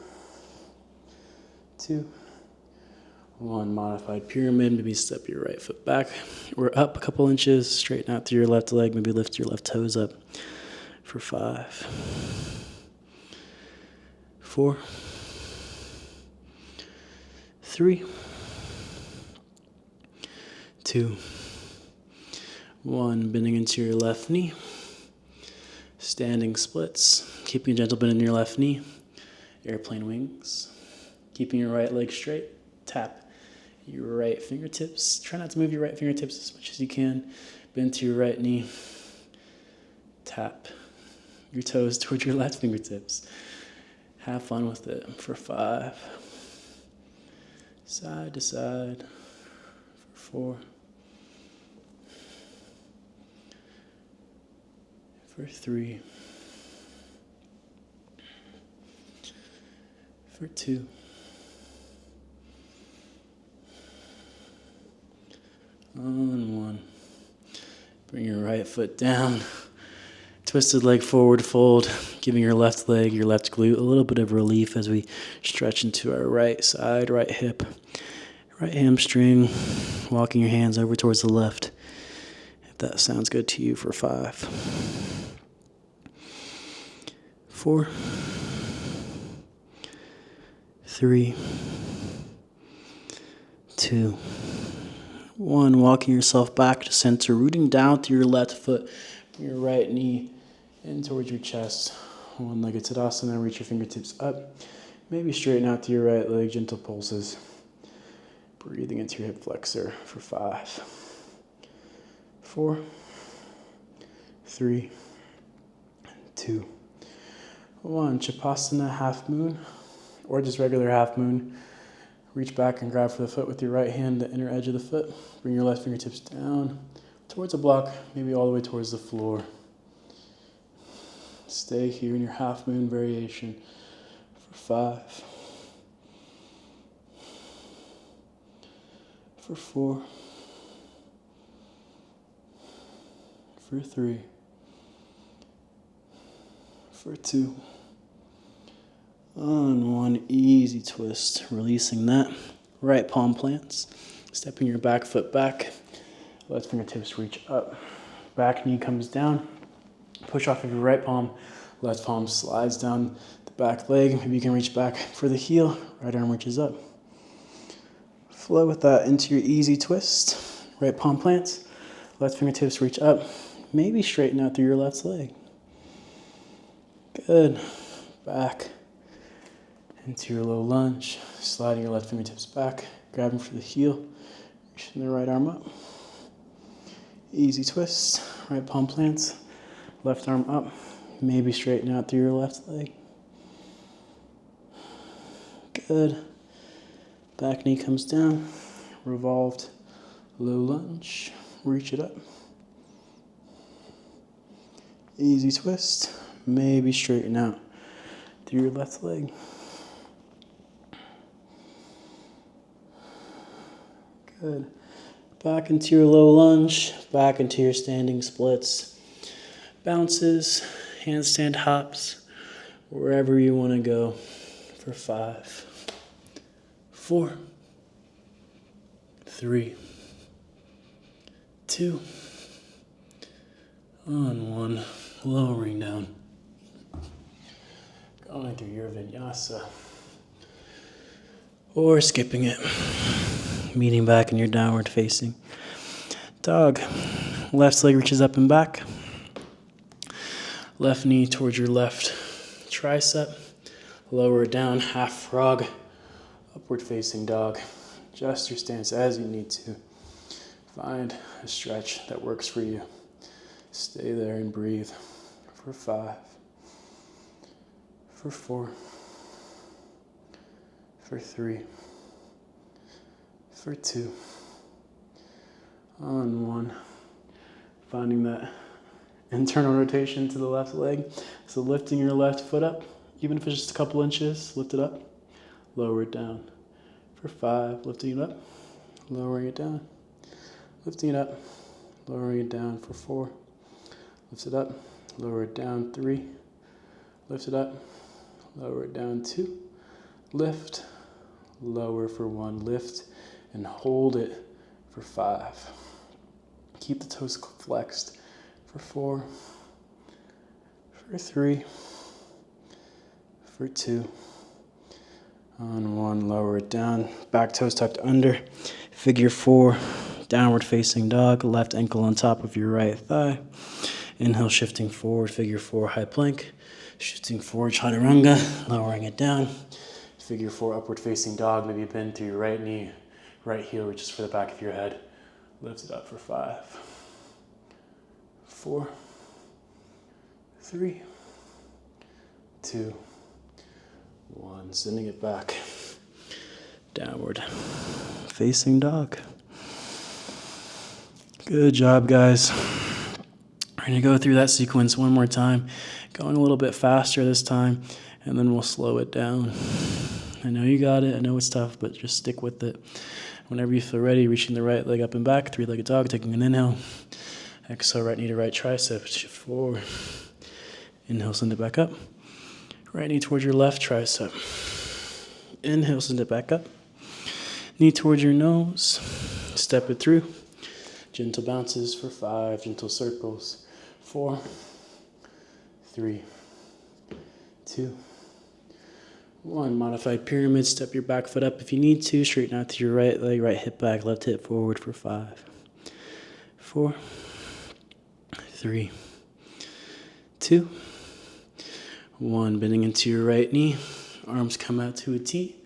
2, 1. Modified pyramid. Maybe step your right foot back. We're up a couple inches. Straighten out through your left leg. Maybe lift your left toes up. For 5, 4, 3, 2, 1. Bending into your left knee. Standing splits. Keeping a gentle bend in your left knee. Airplane wings. Keeping your right leg straight. Tap your right fingertips. Try not to move your right fingertips as much as you can. Bend to your right knee. Tap your toes towards your left fingertips. Have fun with it. For 5. Side to side. For 4. For 3. For 2. On 1. Bring your right foot down. Twisted leg forward fold, giving your left leg, your left glute a little bit of relief as we stretch into our right side, right hip, right hamstring, walking your hands over towards the left. If that sounds good to you, for 5, 4, 3, 2, 1. Walking yourself back to center, rooting down through your left foot, your right knee in towards your chest. One-legged Tadasana, reach your fingertips up. Maybe straighten out to your right leg, gentle pulses. Breathing into your hip flexor for 5, 4, 3, 2, 1. Chapasana, half moon, or just regular half moon. Reach back and grab for the foot with your right hand, the inner edge of the foot. Bring your left fingertips down towards a block, maybe all the way towards the floor. Stay here in your half moon variation for 5, for 4, for 3, for 2. On 1, easy twist, releasing that. Right palm plants, stepping your back foot back. Left fingertips reach up. Back knee comes down. Push off of your right palm. Left palm slides down the back leg. Maybe you can reach back for the heel. Right arm reaches up. Flow with that into your easy twist. Right palm plants. Left fingertips reach up. Maybe straighten out through your left leg. Good. Back into your low lunge. Sliding your left fingertips back. Grabbing for the heel. Reaching the right arm up. Easy twist. Right palm plants. Left arm up. Maybe straighten out through your left leg. Good. Back knee comes down. Revolved low lunge. Reach it up. Easy twist. Maybe straighten out through your left leg. Good. Back into your low lunge. Back into your standing splits. Bounces. Handstand hops. Wherever you want to go for 5, 4, 3, 2, on 1, lowering down. Going through your vinyasa. Or skipping it. Meeting back in your downward facing dog. Left leg reaches up and back. Left knee towards your left tricep. Lower down, half frog. Upward facing dog. Adjust your stance as you need to. Find a stretch that works for you. Stay there and breathe for 5, for 4, for 3, for 2, on 1. Finding that internal rotation to the left leg. So lifting your left foot up, even if it's just a couple inches, lift it up, lower it down. For 5, lifting it up, lowering it down, lifting it up, lowering it down. For 4, lift it up, lower it down. 3, lift it up, lower it down. 2, lift, lower for 1, lift, and hold it for 5. Keep the toes flexed for 4, for 3, for 2, on 1, lower it down, back toes tucked under, figure 4, downward facing dog, left ankle on top of your right thigh, inhale shifting forward, figure 4, high plank, shifting forward, chaturanga, lowering it down, figure 4, upward facing dog, maybe bend through your right knee, right heel reaches for the back of your head, lift it up for 5, 4, 3, 2, 1, sending it back. Downward facing dog. Good job, guys. We're going to go through that sequence one more time, going a little bit faster this time, and then we'll slow it down. I know you got it. I know it's tough, but just stick with it. Whenever you feel ready, reaching the right leg up and back, 3-legged dog, taking an inhale. Exhale, right knee to right tricep, shift forward. Inhale, send it back up. Right knee towards your left tricep. Inhale, send it back up. Knee towards your nose. Step it through. Gentle bounces for 5. Gentle circles. 4, 3, 2, 1. Modified pyramid. Step your back foot up if you need to. Straighten out to your right leg. Right hip back. Left hip forward for 5, 4, 3, 2, 1. Bending into your right knee. Arms come out to a T.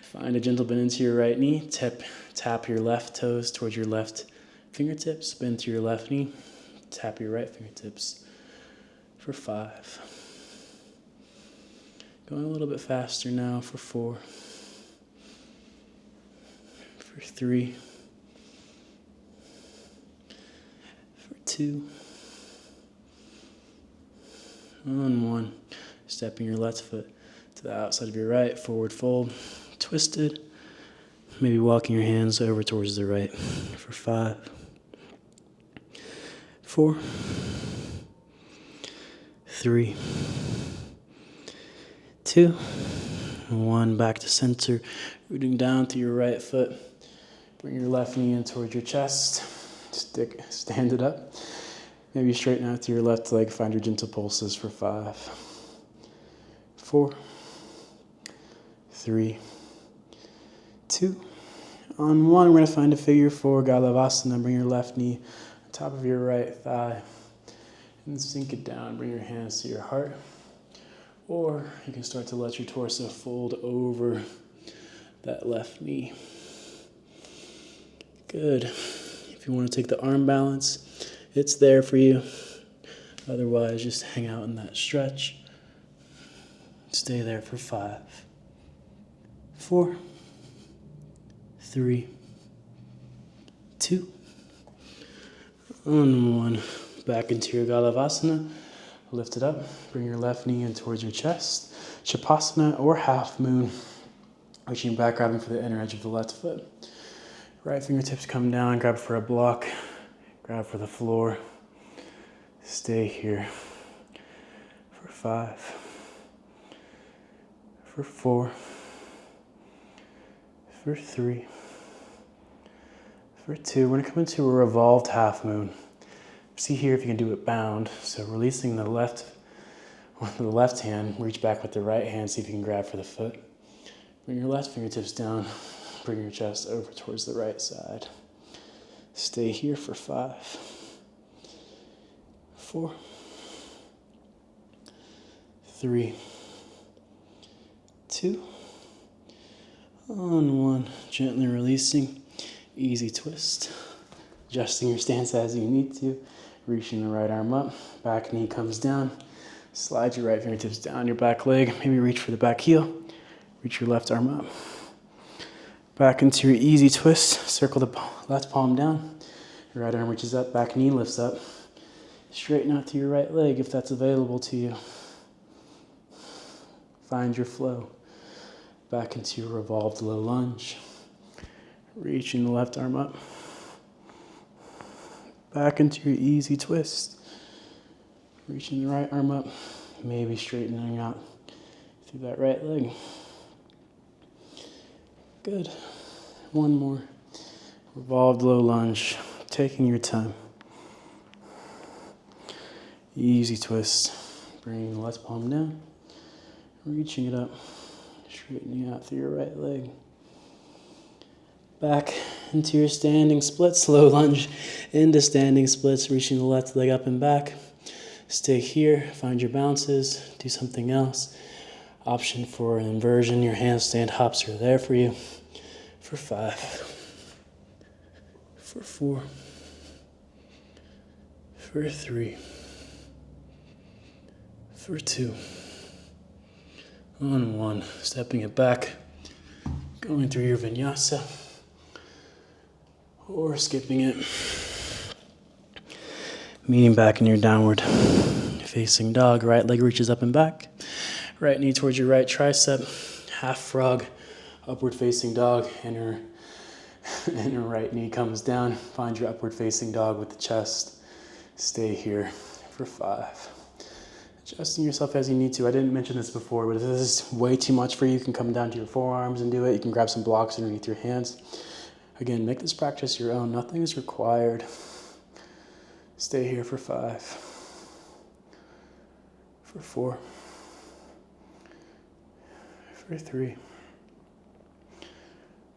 Find a gentle bend into your right knee. Tap your left toes towards your left fingertips. Bend to your left knee. Tap your right fingertips for 5. Going a little bit faster now for 4. For 3. For 2. On 1. Stepping your left foot to the outside of your right. Forward fold. Twisted. Maybe walking your hands over towards the right for 5. 4. 3. 2. 1. Back to center. Rooting down to your right foot. Bring your left knee in towards your chest. Stand it up. Maybe straighten out to your left leg. Find your gentle pulses for 5, 4, 3, 2. On 1, we're going to find a figure 4, Galavasana. Bring your left knee on top of your right thigh. And sink it down. Bring your hands to your heart. Or you can start to let your torso fold over that left knee. Good. If If you want to take the arm balance, it's there for you. Otherwise, just hang out in that stretch. Stay there for 5, 4, 3, 2, and 1. Back into your Galavasana. Lift it up. Bring your left knee in towards your chest. Shavasana or half moon. Reaching back, grabbing for the inner edge of the left foot. Right fingertips come down, grab for a block. Grab for the floor. Stay here for 5, for 4, for 3, for 2. We're going to come into a revolved half moon. See here if you can do it bound. So releasing the left hand, reach back with the right hand, see if you can grab for the foot. Bring your left fingertips down, bring your chest over towards the right side. Stay here for 5, 4, 3, 2, and 1. Gently releasing, easy twist. Adjusting your stance as you need to. Reaching the right arm up, back knee comes down. Slide your right fingertips down your back leg. Maybe reach for the back heel. Reach your left arm up. Back into your easy twist. Circle the left palm down. Your right arm reaches up, back knee lifts up. Straighten out to your right leg if that's available to you. Find your flow. Back into your revolved low lunge. Reaching the left arm up. Back into your easy twist. Reaching the right arm up. Maybe straightening out through that right leg. Good. One more. Revolved low lunge. Taking your time. Easy twist. Bringing the left palm down. Reaching it up. Straightening out through your right leg. Back into your standing splits. Low lunge into standing splits. Reaching the left leg up and back. Stay here. Find your bounces. Do something else. Option for an inversion. Your handstand hops are there for you. For 5. For 4. For 3. For 2. On 1. Stepping it back. Going through your vinyasa. Or skipping it. Meeting back in your downward facing dog. Right leg reaches up and back. Right knee towards your right tricep. Half frog. Upward facing dog. Inner right knee comes down. Find your upward facing dog with the chest. Stay here for 5. Adjusting yourself as you need to. I didn't mention this before, but if this is way too much for you, you can come down to your forearms and do it. You can grab some blocks underneath your hands. Again, make this practice your own. Nothing is required. Stay here for 5. For 4. For 3.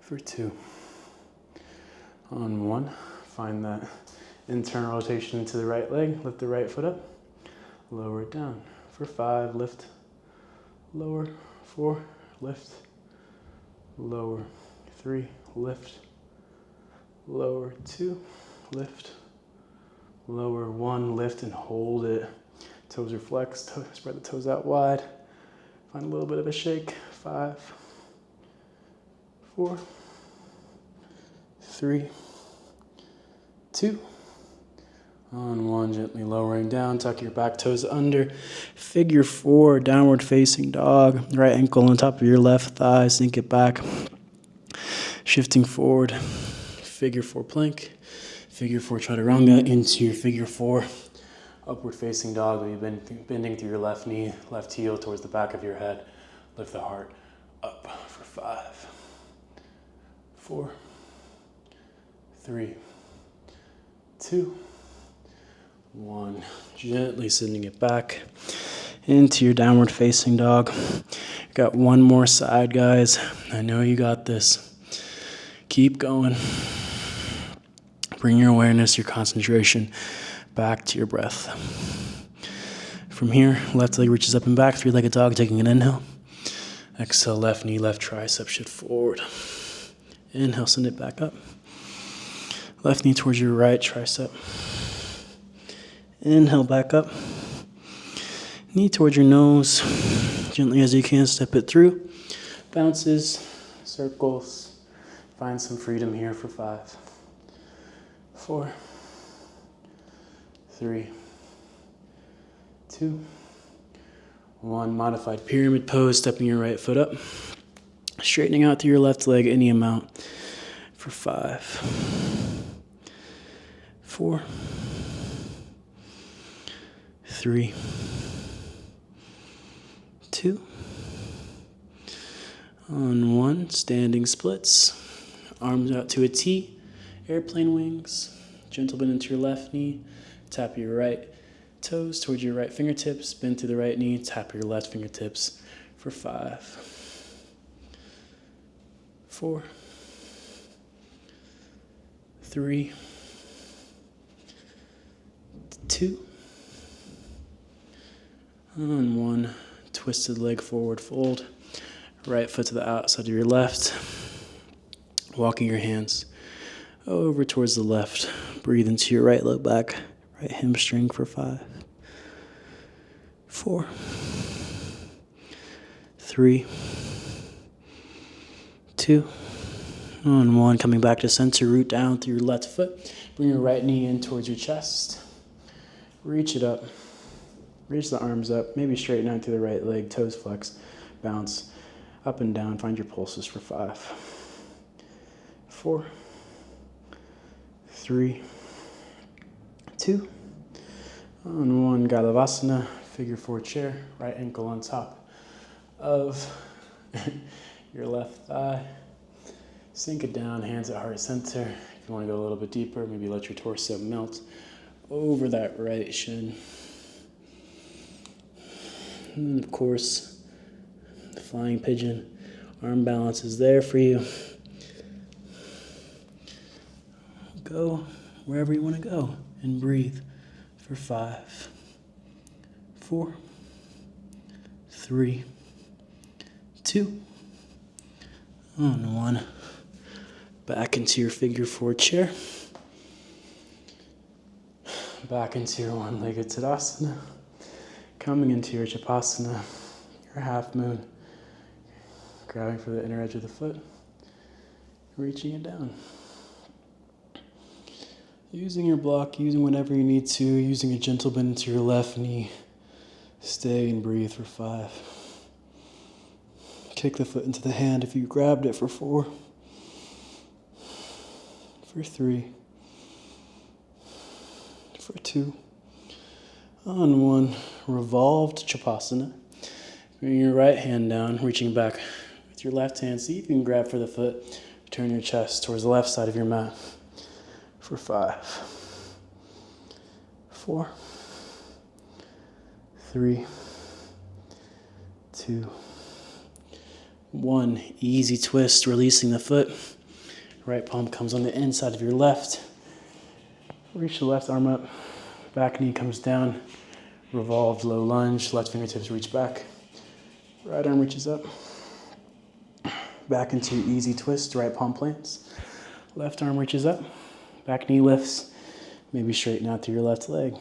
For 2. On 1. Find that internal rotation into the right leg. Lift the right foot up. Lower it down. For 5, lift. Lower. 4, lift. Lower. 3, lift. Lower. 2, lift. Lower. 1, lift and hold it. Toes are flexed. Spread the toes out wide. Find a little bit of a shake. 5, 4, 3, 2. On 1, gently lowering down. Tuck your back toes under. Figure 4, downward facing dog. Right ankle on top of your left thigh. Sink it back. Shifting forward. Figure 4 plank. Figure 4 chaturanga into your figure 4 upward facing dog. You've been bending through your left knee, left heel towards the back of your head. Lift the heart up for 5, 4, 3, 2, 1. Gently sending it back into your downward facing dog. Got one more side, guys. I know you got this. Keep going. Bring your awareness, your concentration back to your breath. From here, left leg reaches up and back, 3-legged dog, taking an inhale. Exhale, left knee, left tricep shift forward. Inhale, send it back up. Left knee towards your right tricep. Inhale back up. Knee towards your nose. Gently as you can, step it through. Bounces, circles. Find some freedom here for 5, 4, 3, 2, 1. Modified pyramid pose, stepping your right foot up. Straightening out through your left leg any amount for 5, 4, 3, 2, on 1. Standing splits. Arms out to a T. Airplane wings. Gentle bend into your left knee. Tap your right toes towards your right fingertips. Bend to the right knee. Tap your left fingertips for 5, 4, 3, 2, on 1. Twisted leg forward fold. Right foot to the outside of your left. Walking your hands over towards the left. Breathe into your right low back, right hamstring for 5, 4, 3, 2, on 1. Coming back to center, root down through your left foot. Bring your right knee in towards your chest. Reach it up. Reach the arms up. Maybe straighten out through the right leg. Toes flex. Bounce up and down. Find your pulses for 5, 4, 3, 2, on 1. Galavasana, figure 4 chair, right ankle on top of your left thigh. Sink it down, hands at heart center. If you want to go a little bit deeper, maybe let your torso melt over that right shin. And of course, the flying pigeon, arm balance is there for you. Go wherever you want to go and breathe for 5, 4, 3, 2, on 1. Back into your figure 4 chair. Back into your one-legged Tadasana. Coming into your Chapasana, your half moon. Grabbing for the inner edge of the foot. Reaching it down. Using your block, using whatever you need to, using a gentle bend into your left knee. Stay and breathe for 5. Kick the foot into the hand if you grabbed it for 4. For 3. For 2. On 1. Revolved Chapasana. Bring your right hand down, reaching back with your left hand. See if you can grab for the foot. Turn your chest towards the left side of your mat. For 5, 4, 3, 2, 1. Easy twist, releasing the foot. Right palm comes on the inside of your left. Reach the left arm up. Back knee comes down. Revolved low lunge. Left fingertips reach back. Right arm reaches up. Back into easy twist. Right palm plants. Left arm reaches up. Back knee lifts, maybe straighten out through your left leg.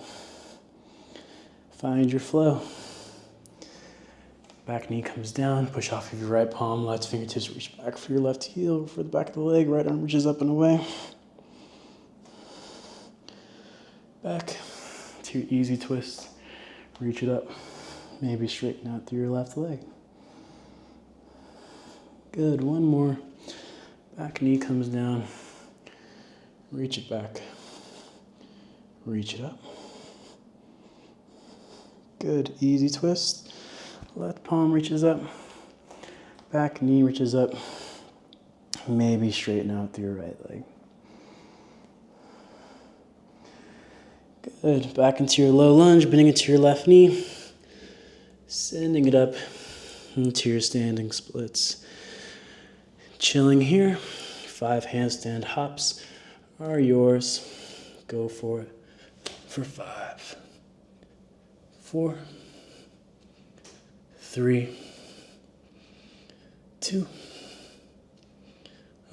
Find your flow. Back knee comes down, push off of your right palm, left fingertips reach back for your left heel, for the back of the leg, right arm reaches up and away. Back to your easy twist, reach it up, maybe straighten out through your left leg. Good, 1 more. Back knee comes down. Reach it back. Reach it up. Good. Easy twist. Left palm reaches up. Back knee reaches up. Maybe straighten out through your right leg. Good. Back into your low lunge, bending into your left knee. Sending it up into your standing splits. Chilling here. 5 handstand hops are yours. Go for it for 5, 4, 3, 2,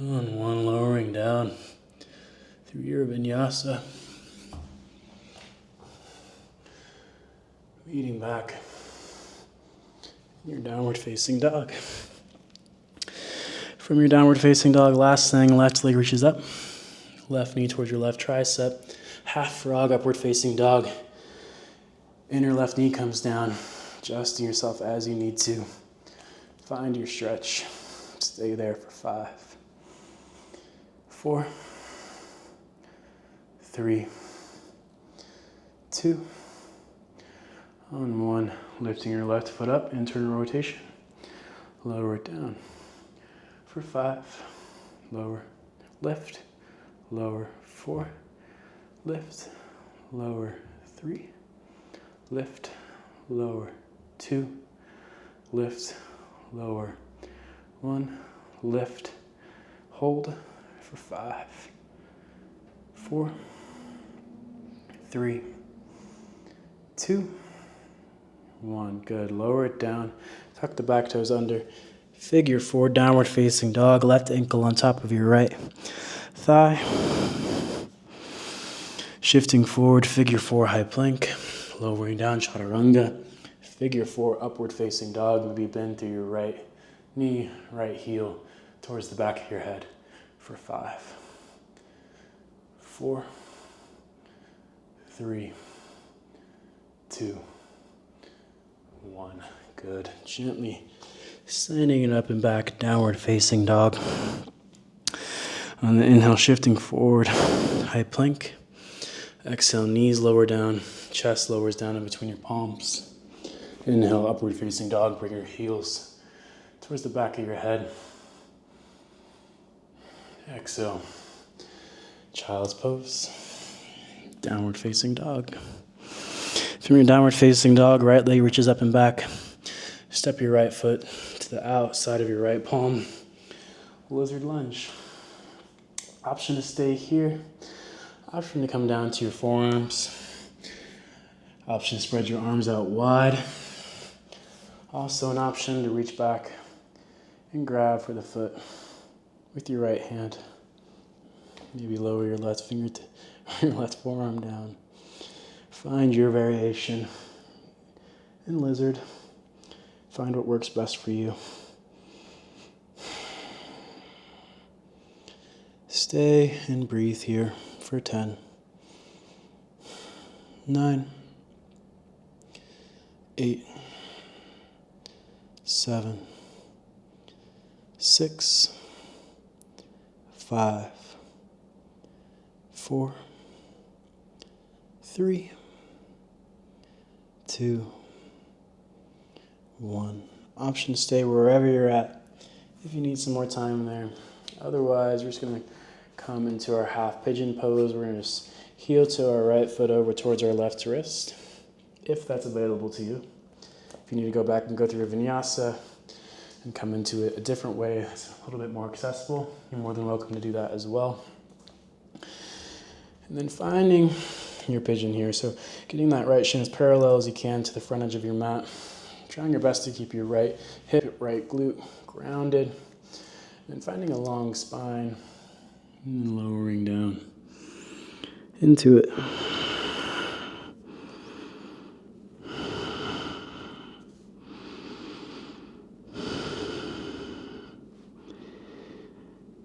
on 1. Lowering down through your vinyasa. Leading back in your downward facing dog. From your downward facing dog, last thing, left leg reaches up. Left knee towards your left tricep. Half frog, upward facing dog. Inner left knee comes down. Adjusting yourself as you need to. Find your stretch. Stay there for 5, 4, 3, 2, on 1. Lifting your left foot up, internal rotation. Lower it down. For 5, lower, lift, lower, 4, lift, lower, 3, lift, lower, 2, lift, lower, 1, lift, hold for 5, 4, 3, 2, 1. Good. Lower it down. Tuck the back toes under. Figure 4, downward facing dog. Left ankle on top of your right thigh. Shifting forward, figure 4, high plank. Lowering down, chaturanga. Figure 4, upward facing dog. Maybe bend through your right knee, right heel towards the back of your head for 5, 4, 3, 2, 1. Good. Gently sending it up and back, downward facing dog. On the inhale, shifting forward, high plank. Exhale, knees lower down, chest lowers down in between your palms. Inhale, upward facing dog, bring your heels towards the back of your head. Exhale, child's pose, downward facing dog. From your downward facing dog, right leg reaches up and back. Step your right foot to the outside of your right palm. Lizard lunge. Option to stay here. Option to come down to your forearms. Option to spread your arms out wide. Also an option to reach back and grab for the foot with your right hand. Maybe lower your left finger to your left forearm down. Find your variation in lizard. Find what works best for you. Stay and breathe here for 10, 9, 8, 7, 6, 5, 4, 3, 2, 1. Option to stay wherever you're at if you need some more time there. Otherwise, we're just going to come into our half pigeon pose. We're going to just heel to our right foot over towards our left wrist, if that's available to you. If you need to go back and go through a vinyasa and come into it a different way, it's a little bit more accessible, you're more than welcome to do that as well. And then finding your pigeon here. So getting that right shin as parallel as you can to the front edge of your mat. Trying your best to keep your right hip, right glute grounded. And finding a long spine and then lowering down into it.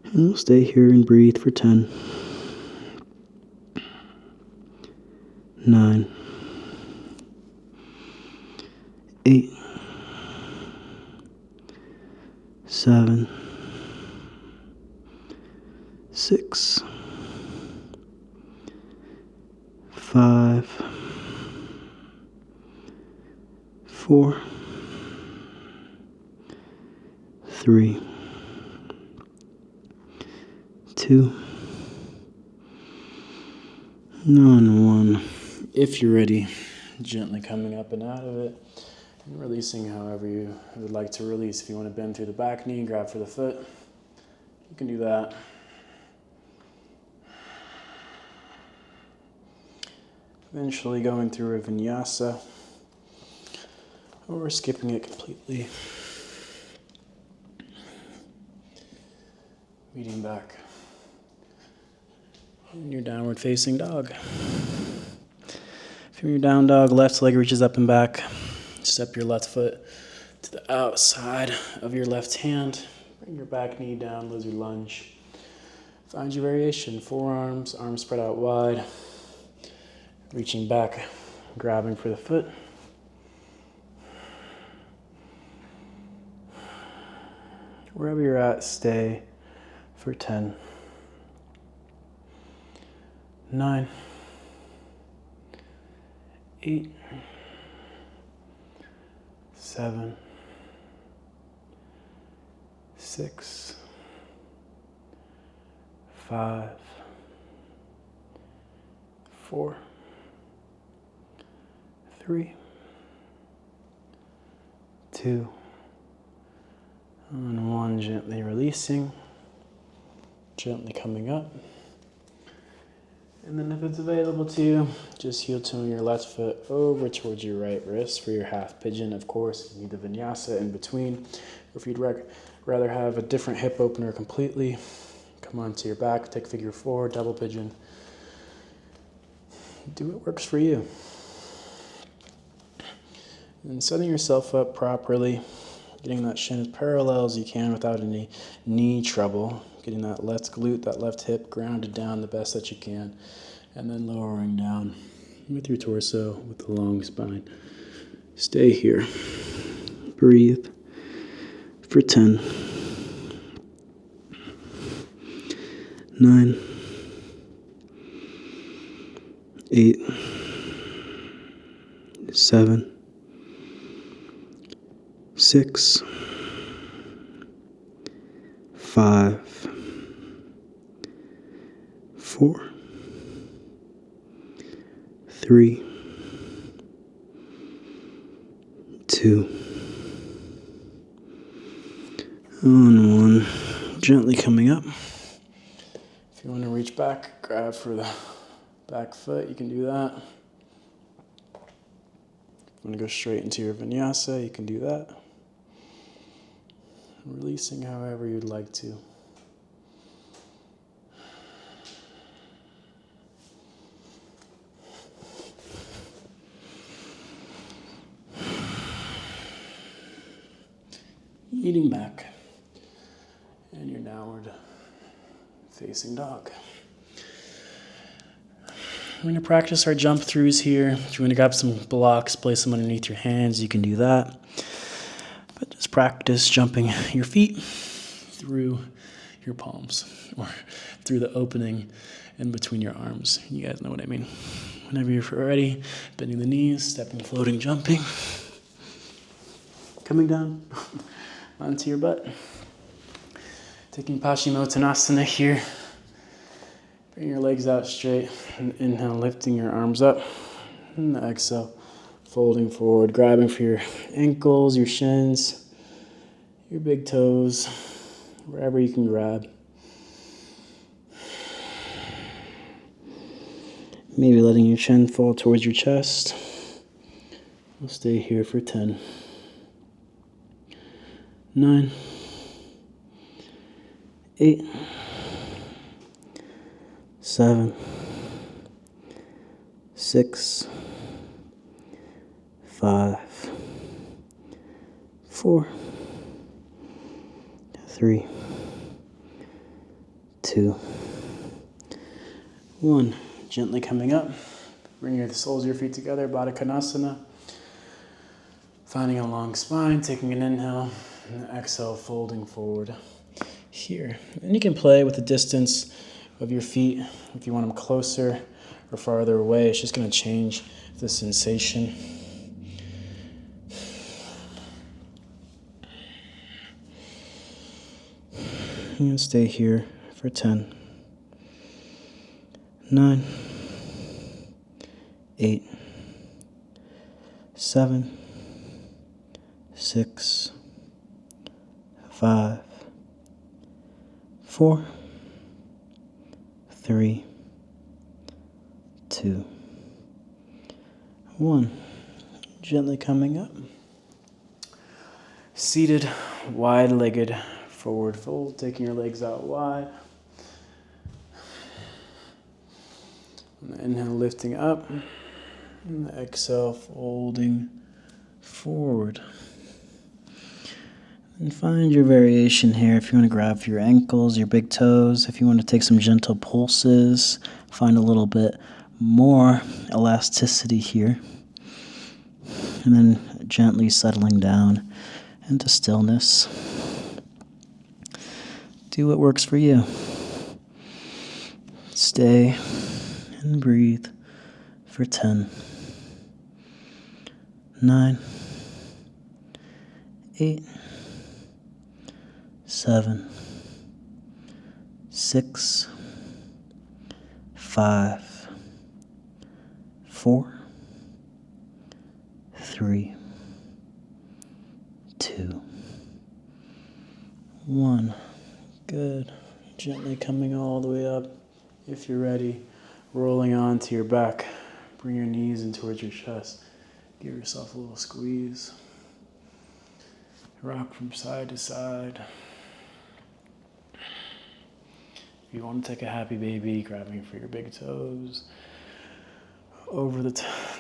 And we'll stay here and breathe for 10, 9, 8, 7, 6, 5, 4, 3, 2, and 1. If you're ready, gently coming up and out of it and releasing however you would like to release. If you want to bend through the back knee, grab for the foot, you can do that. Eventually going through a vinyasa, or skipping it completely. Meeting back. And your downward facing dog. From your down dog, left leg reaches up and back. Step your left foot to the outside of your left hand. Bring your back knee down, lizard lunge. Find your variation. Forearms, arms spread out wide. Reaching back, grabbing for the foot. Wherever you're at, stay for 10, 9, 8, 7, 6, 5, 4, 3, 2, and 1. Gently releasing, gently coming up. And then if it's available to you, just heel toe your left foot over towards your right wrist for your half pigeon. Of course, you need the vinyasa in between. Or if you'd rather have a different hip opener completely, come onto your back, take figure 4, double pigeon. Do what works for you. And setting yourself up properly, getting that shin as parallel as you can without any knee trouble. Getting that left glute, that left hip grounded down the best that you can. And then lowering down with your torso, with the long spine. Stay here. Breathe for 10, 9, 8, 7, 6, 5, 4, 3, 2, and 1. Gently coming up. If you want to reach back, grab for the back foot, you can do that. If you want to go straight into your vinyasa, you can do that. Releasing however you'd like to. Eating back. And your downward facing dog. We're going to practice our jump throughs here. If you want to grab some blocks, place them underneath your hands, you can do that. But just practice jumping your feet through your palms or through the opening in between your arms. You guys know what I mean. Whenever you're ready, bending the knees, stepping, floating, jumping. Coming down onto your butt. Taking Paschimottanasana here. Bring your legs out straight. And inhale, lifting your arms up. And exhale, folding forward, grabbing for your ankles, your shins, your big toes, wherever you can grab. Maybe letting your chin fall towards your chest. We'll stay here for 10, 9, 8, 7, 6, 5, 4, 3, 2, 1. Gently coming up. Bring the soles of your feet together, Baddha Konasana. Finding a long spine, taking an inhale, and an exhale, folding forward here. And you can play with the distance of your feet if you want them closer or farther away. It's just going to change the sensation. You can stay here for 10, 9, 8, 7, 6, 5, 4, 3, 2, 1. Gently coming up. Seated, wide-legged forward fold, taking your legs out wide. On the inhale, lifting up. And the exhale, folding forward. And find your variation here. If you want to grab for your ankles, your big toes, if you want to take some gentle pulses, find a little bit more elasticity here. And then gently settling down into stillness. Do what works for you. Stay and breathe for 10, 9, 8, 7, 6, 5, 4, 3, 2, 1. Good. Gently coming all the way up. If you're ready, rolling onto your back. Bring your knees in towards your chest. Give yourself a little squeeze. Rock from side to side. If you want to take a happy baby, grabbing for your big toes, over the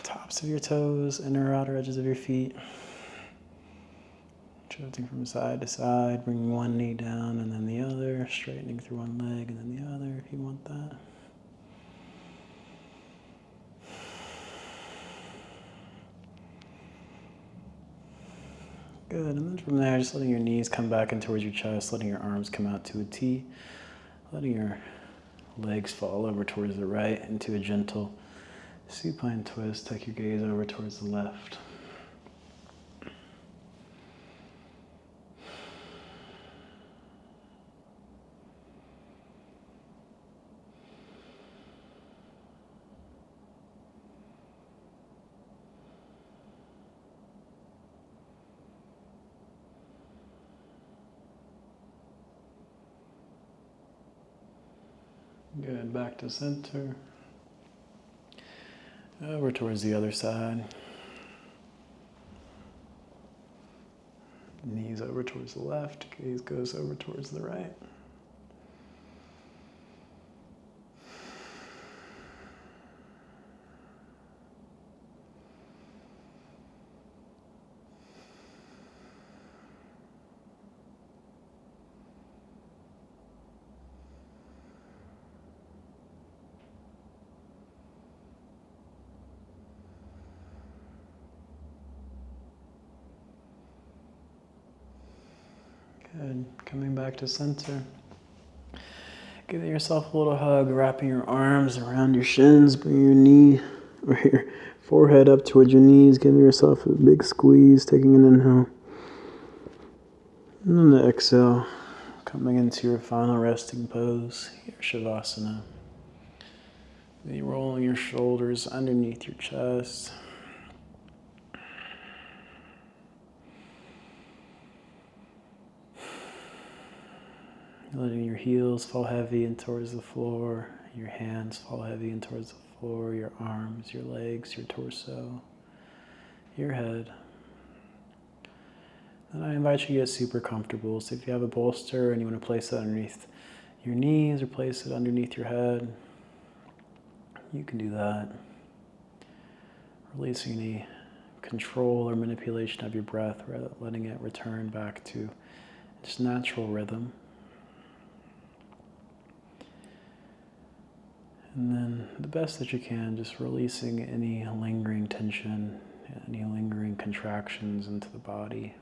tops of your toes, inner or outer edges of your feet. Shifting from side to side, bringing one knee down and then the other, straightening through one leg and then the other if you want that. Good, and then from there, just letting your knees come back in towards your chest, letting your arms come out to a T, letting your legs fall over towards the right into a gentle supine twist. Take your gaze over towards the left. Good, back to center. Over towards the other side. Knees over towards the left, gaze goes over towards the right. Good. Coming back to center. Giving yourself a little hug, wrapping your arms around your shins, bring your knee or your forehead up towards your knees, giving yourself a big squeeze, taking an inhale. And then the exhale, coming into your final resting pose, your Shavasana. Then rolling your shoulders underneath your chest. Letting your heels fall heavy in towards the floor, your hands fall heavy in towards the floor, your arms, your legs, your torso, your head. And I invite you to get super comfortable. So if you have a bolster and you want to place it underneath your knees or place it underneath your head, you can do that. Releasing any control or manipulation of your breath, letting it return back to its natural rhythm. And then the best that you can, just releasing any lingering tension, any lingering contractions into the body.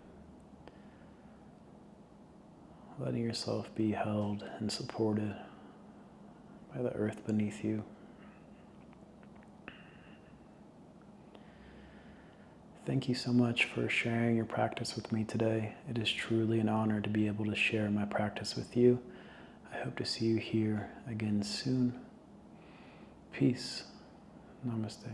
Letting yourself be held and supported by the earth beneath you. Thank you so much for sharing your practice with me today. It is truly an honor to be able to share my practice with you. I hope to see you here again soon. Peace. Namaste.